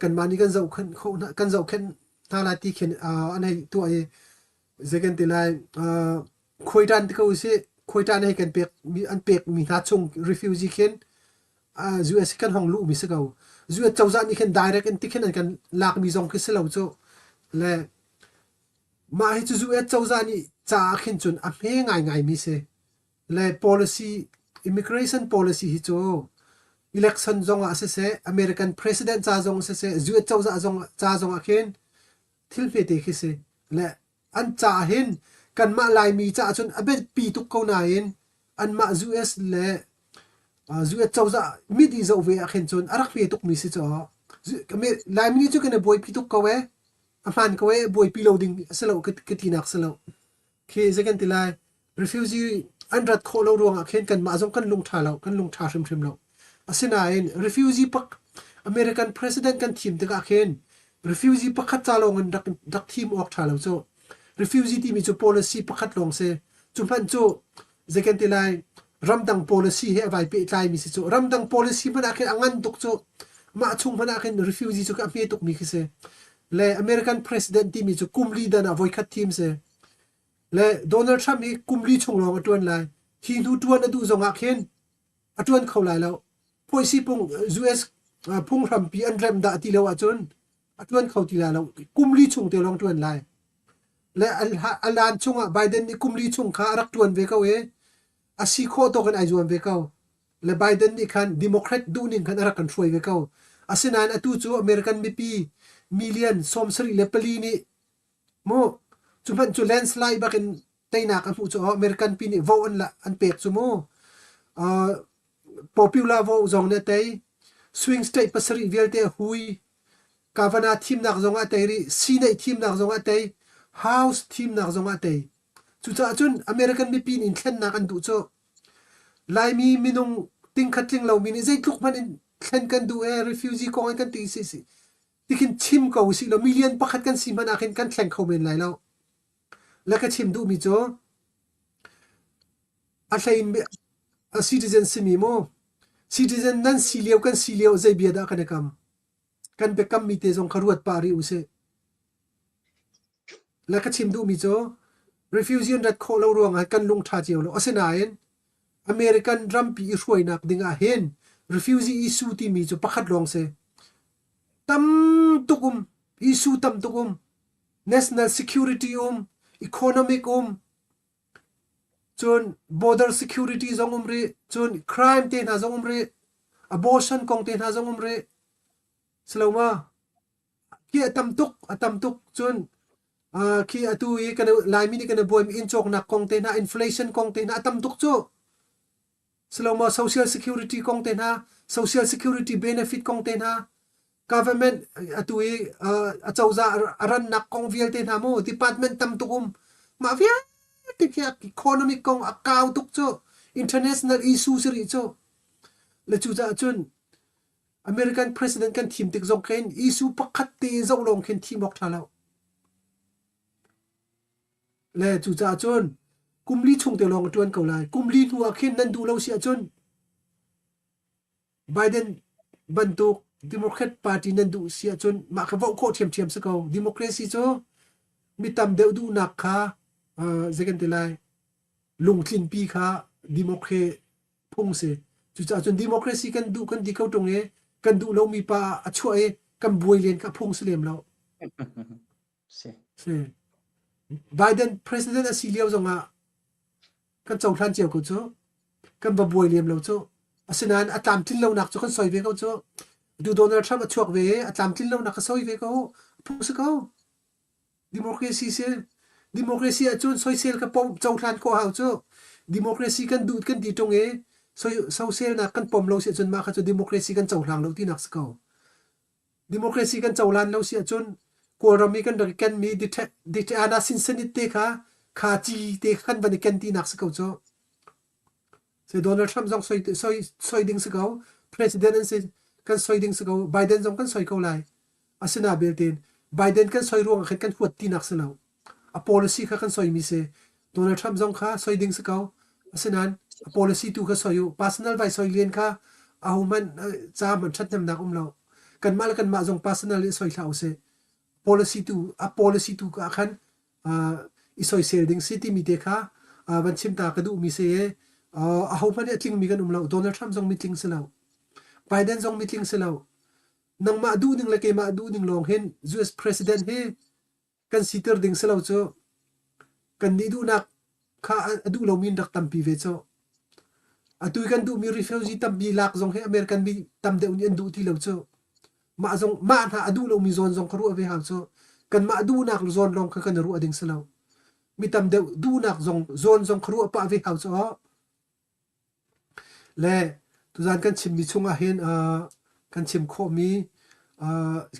kan mani kan zau khan kho kan zau khen hala tikhen an hai tu e second tilai khoitan ti ko se khoitan hai kan pek mi an pek mi na chung refugee khen US kan hong lu mi se ko US chawza ni khen direct an tikhen kan lak mi zong ke se lo chu le ma hi chu US chawza ni cha khin chun a me ngai mi se le policy immigration policy hi chu election zonga se American president cha zong se US chawza zong cha zong a khin thil pe te khi se le an cha hin kan ma lai mi cha chun a be pi tu ko na in an ma US le US chawza mi di zo ve a khin chun arak pe tuk mi se cho lai mi chu kan boy pi tu ko we afan ko e boy piloading selo ketinak selo ke second tilai refugee andrat kholo ruanga khen kan ma jong kan lung tha shim lo asina in refugee pak American president kan thim te ka khen refugee pakhat chalong an dak thim ok thalo cho refugee ti mi chu policy pakhat long se chupan chu second tilai ramdang policy he vai pe tlai mi se chu ramdang policy mana khen angan tuk chu ma chung mana khen refugee chu ka pe tuk mi khise le American president ti mi chu kumli dan a voi khat team se le Donald Trump mi kumli chung lo atun lai hi nu tuan adu zonga khen atun khau lai lo poisi pung US pung ram pi an rem da ti lo achun atun khau ti la lo kumli chung te long tuan lai le alan chunga Biden ni kumli chung kha rak tuan ve ka we asi kho to kan ai zuan ve ka le Biden ni khan Democrat du ning khan ara kan throi ve ko asinan atu chu American BP million somsri le pali ni mo chuman chu landslide bakin taina ka fu chu American pi ni vo an la an pek chu mo popular vo zong ne tai swing state pasari velte hui Kavana team nak zonga tai ri Senate team nak zonga tai House team nak zonga tai chu cha chun American BP in thlen nak an du chu lai mi minung ting khatling lo min zai tluk man in thlen kan du refugee ko kan ti si tikin chim ko si lo million pakhat kan si man akin kan thleng kho men lai lo la ka chim du mi cho a thlain a citizen simi mo citizen nan siliau kan siliau zai bia da kan kam kan be kam mi te jong kharuat pari use la ka chim du mi cho refugee rat kho lo ruang kan lung tha chiu lo asenain American drum pi ruai nak dinga hen refugee issue ti mi cho pakhat long se tam tukum issue tam tukum national security economic chon border security zong umre chon crime te na zong umre abortion kong te na zong umre sloma ki atam tuk chon ki atu e kan lai mi ni kan boim in chok na kong te na inflation kong te na atam tuk cho sloma social security kong te na social security benefit kong te na government atu e a chauza aran nak kong vial te na mo department tam tukum ma via tikya economic kong akaw tuk cho international issue siri cho le chu cha chun American president kan thim tik zong khen issue pakhat te zong long khen thimok thalo le chu cha chun kumli chung te long tuan ko lai kumli nuwa khen nan du lo sia chun Biden bantuk Democrat party nan du sia chun ma kha vo ko thiam sa ko democracy cho mitam deu du nak kha second te lai lung thin pi kha democrat phung se chu cha chun democracy kan du kan di ko tong e kan du lo mi pa a chua e kan buai len ka phung slem lo se Biden president a siliao zonga kan chau than chiao ko cho kan ba buai lem lo cho asinan atam tin lo nak cho kan soi ve ko cho du Donald Trump a chuak ve atam tin lo nak ka soi ve ko phung se ko democracy a chun soi sel ka pom chau than ko hau cho democracy kan du kan di tong e social na kan pom lo se chun ma kha chu democracy kan chau hlang lo ti nak sko democracy kan chau lan lo se chun ko rami kan rak kan mi dit ana sin sanit te kha chi te khan ban kan ti nak sko cho se Donald Trump jong soi ding sko president se kan soi ding sko Biden jong kan soi ko lai asina beltin Biden kan soi ruang khan kan huat ti nak se lo a policy kha kan soi mi se Donald Trump jong kha soi ding se ko asinan a policy tu kha soi personal vai soi lien kha a human cha man that nam nak lo kan ma jong personal soi thau se policy tu ka khan i soi sel ding city mi te kha ban chim ta ka du mi se a human atling mi kan lo Donald Trump jong meeting se lo Biden jong meeting se lo nang ma du ning la ke ma du ning long hen US president he kan sitter ding se lo cho kan ni du nak kha adu lo min dak tam pi ve cho atu kan du mi refugee tam bi lak jong he American bi tam de un du ti lo cho ma jong ma na adu lo mi zon jong kharu ave ha cho kan ma du nak zon long kha kan ru ading se lo mi tam de du nak zon jong kharu pa ave ha cho le tu zan kan chim mi chunga hen kan chim kho mi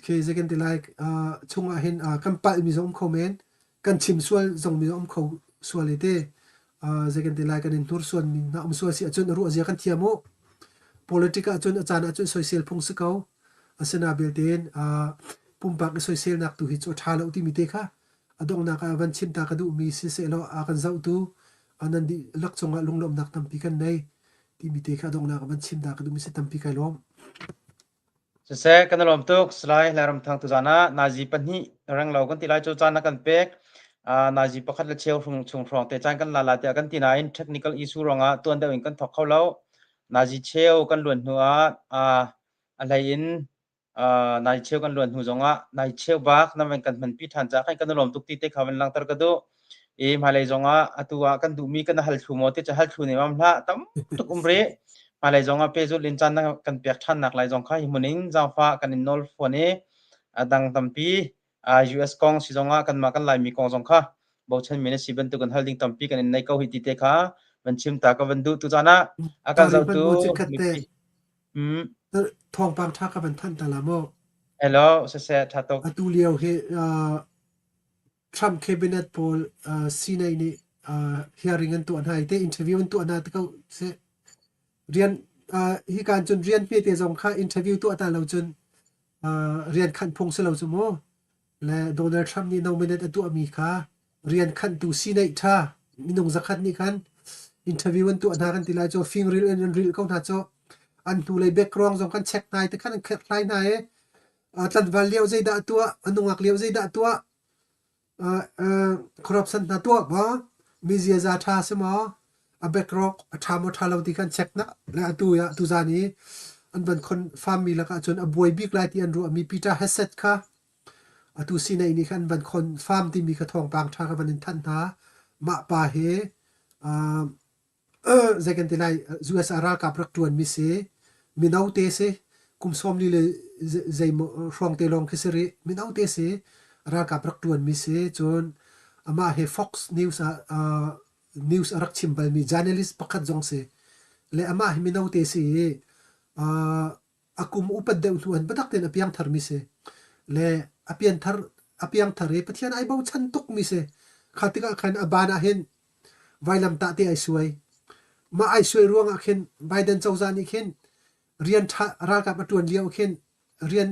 ke second like chunga hen kan pa mi zong comment kan chim sual zong mi om kho sual ite second like kan tur suan mi na om sual si achun ru azia kan thiamo politica achun achana achun social phung sikau asena belten pumpak social nak tu hi cho thalo ti mi te kha adong na ka van chim ta ka du mi si se lo a kan zau tu anan di lak chonga lunglom nak tam pi kan nei ti mi te kha dong na ka van chim ta ka du mi se tam pi kai lom se kan lom tuk slai laram thang tu jana naji panhi rang lo kan tilai cho chana kan pek naji pakhat la cheu chung rong te chan kan la te kan tina in technical issue ronga tuan da kan thok khau lo naji cheu kan luan hnuwa alai in nai cheu kan luan hu zonga nai cheu bak na men kan man pi than cha kan lom tuk ti te khawan lang tar ka do e malai zonga atua kan du mi kan hal thu mo te cha hal thu ne mam hla tam tuk umre มาเลยจงเปจุลินจันนักกันเปียกท่านนักเลยจงค่ะหิมุนิงจาวฟ้ากันอินนอลฟวนี้ดังตัมปีUS กองสิจงกันมากันไลมีกองจงค่ะบอกฉันมีนสิบันตุกันฮัลดิงตัมปีกันในเกาหิติเตค่ะมันชิมตากันวันดูตุจานะอาการ tari เจ้า ban ตู mo ching มี khatte ปีthong pang tha ka ban than tala mo เฮลโลเสร็จทัดตก atu liao he Trump cabinet poll sinai ni hearing an tu an hai te interview an tu an ta ko se rian hi kan chun rian pe te jong kha interview tu ata lo chun rian khan phong se lo chu mo le Donald Trump ni nominate atu ami kha rian khan tu sinai tha minung zakhat ni khan interview an tu an kan tilai cho fing ril en ril ko na cho an tu le background jong kan check nai te khan khet lai nai tlan val liao zai da tua anungak liao zai da tua corruption na tua ba mizia za tha se ma a background a thamo thalo ti kan check na la tu ya tu zani an ban kon farm mi la ka chon a boy big light an ru mi Peter Hegseth kha atu sinai ni khan ban kon farm ti mi ka thong pang tha ka ban than na ma pa he second ti lai US ara ka prak tuan mi se mi nau te se kum som li le zai mo rong te long kiseri mi nau te se ra ka prak tuan mi se chon ama he Fox News news arak chimbal mi journalist pakhat jong se le ama hi mi nau te se akum upad de tuan badak ten apiang thar mi se le apiang thar e pathian ai bau chan tuk mi se khatika khan abana hen vailam ta te ai suai ma ai suai ruang a khen Biden chawzani khen rian tha ra ka patuan liao khen rian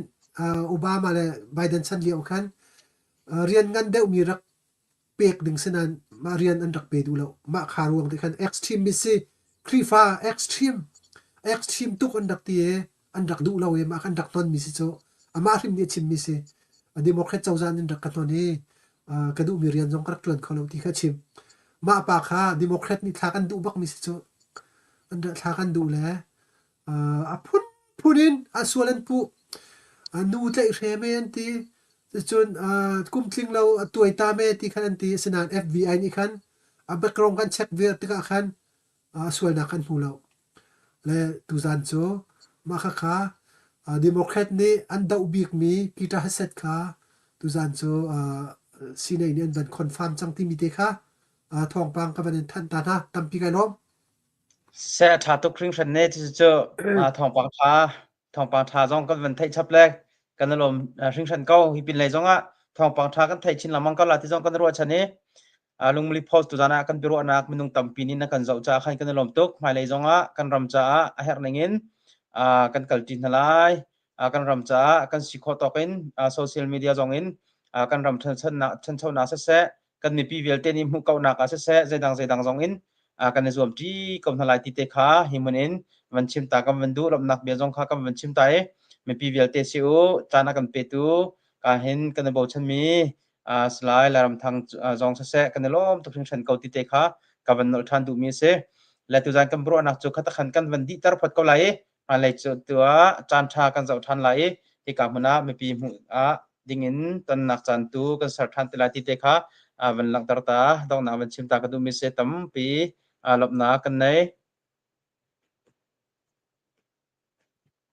Obama le Biden chan liao khan rian ngan deuh mi rak pek ding senan ma rian an rak pe du lo ma kharuang te khan extreme mi se krifa extreme tuk an rak ti e an rak du lo e ma kan rak ton mi si cho ama rim ni chim mi se a democrat chawzan an rak ka ton e ka du mi rian jong krak tuan kholo ti kha chim ma pa kha democrat ni thla kan du bak mi si cho an da thla kan du le a punin a sualan pu nu tlai reme an ti chun kum tling lo tuai ta me ti khan an ti sinan FBI ni khan a background kan check ver ti ka khan sual na kan hu lo le tu zan cho ma kha democrat ni an da ubik mi Peter Hegseth kha tu zan cho sinai ni an ban confirm chang ti mi te kha thong pang ka ban than ta na tampi kai lom เสร็จทัดตกครึ่งชันเนที่จะทองปังทาจงก็เป็นไทยชับแรกกันลมครึ่งชันเก้าฮิปินเลยจงทองปังทากันไทยชินละมังก็ลาที่จงกันรัวชันนี้ลุงมลิพอสตุจานะกันไปรัวนักมินุงตัมปีนี้นักกันเจ้าจ้าขันกันลมตุกหมายเลยจงกันรำจ้าเฮร์นิงินกันกัลจินทลายกันรำจ้ากันสิโคตอกินโซเชียลมีเดียจงอินกันรำชันเช่านาเสะกันมีปีเวลเตนิมุกเก่านักเสะใจดังจงอินกันในส่วนที่กำลังไล่ติดขาหิมันเองวันชิมตากำวันดูลำนักเบียจงขากำวันชิมตายมีปีเวลเตซิโอจานักกันเปตูการเห็นกันในบ่อชันมีสไลด์ลำทางจงเสะกันในล้อมตุกชันเก่าติดขากับวันนทันดูมีเสและตัวจานกันบรอนักจุกขัดขันกันวันดีตรพัดก็ไหลมาเลยจุดตัวจานชากันเจ้าทันไหลที่กับมันมีปีมุดิ่งินตันนักจันตูกันสัตว์ทันติลาติดขาวันหลังตาต้องนับวันชิมตากันดูมีเสตั้มปีลบหนากันใน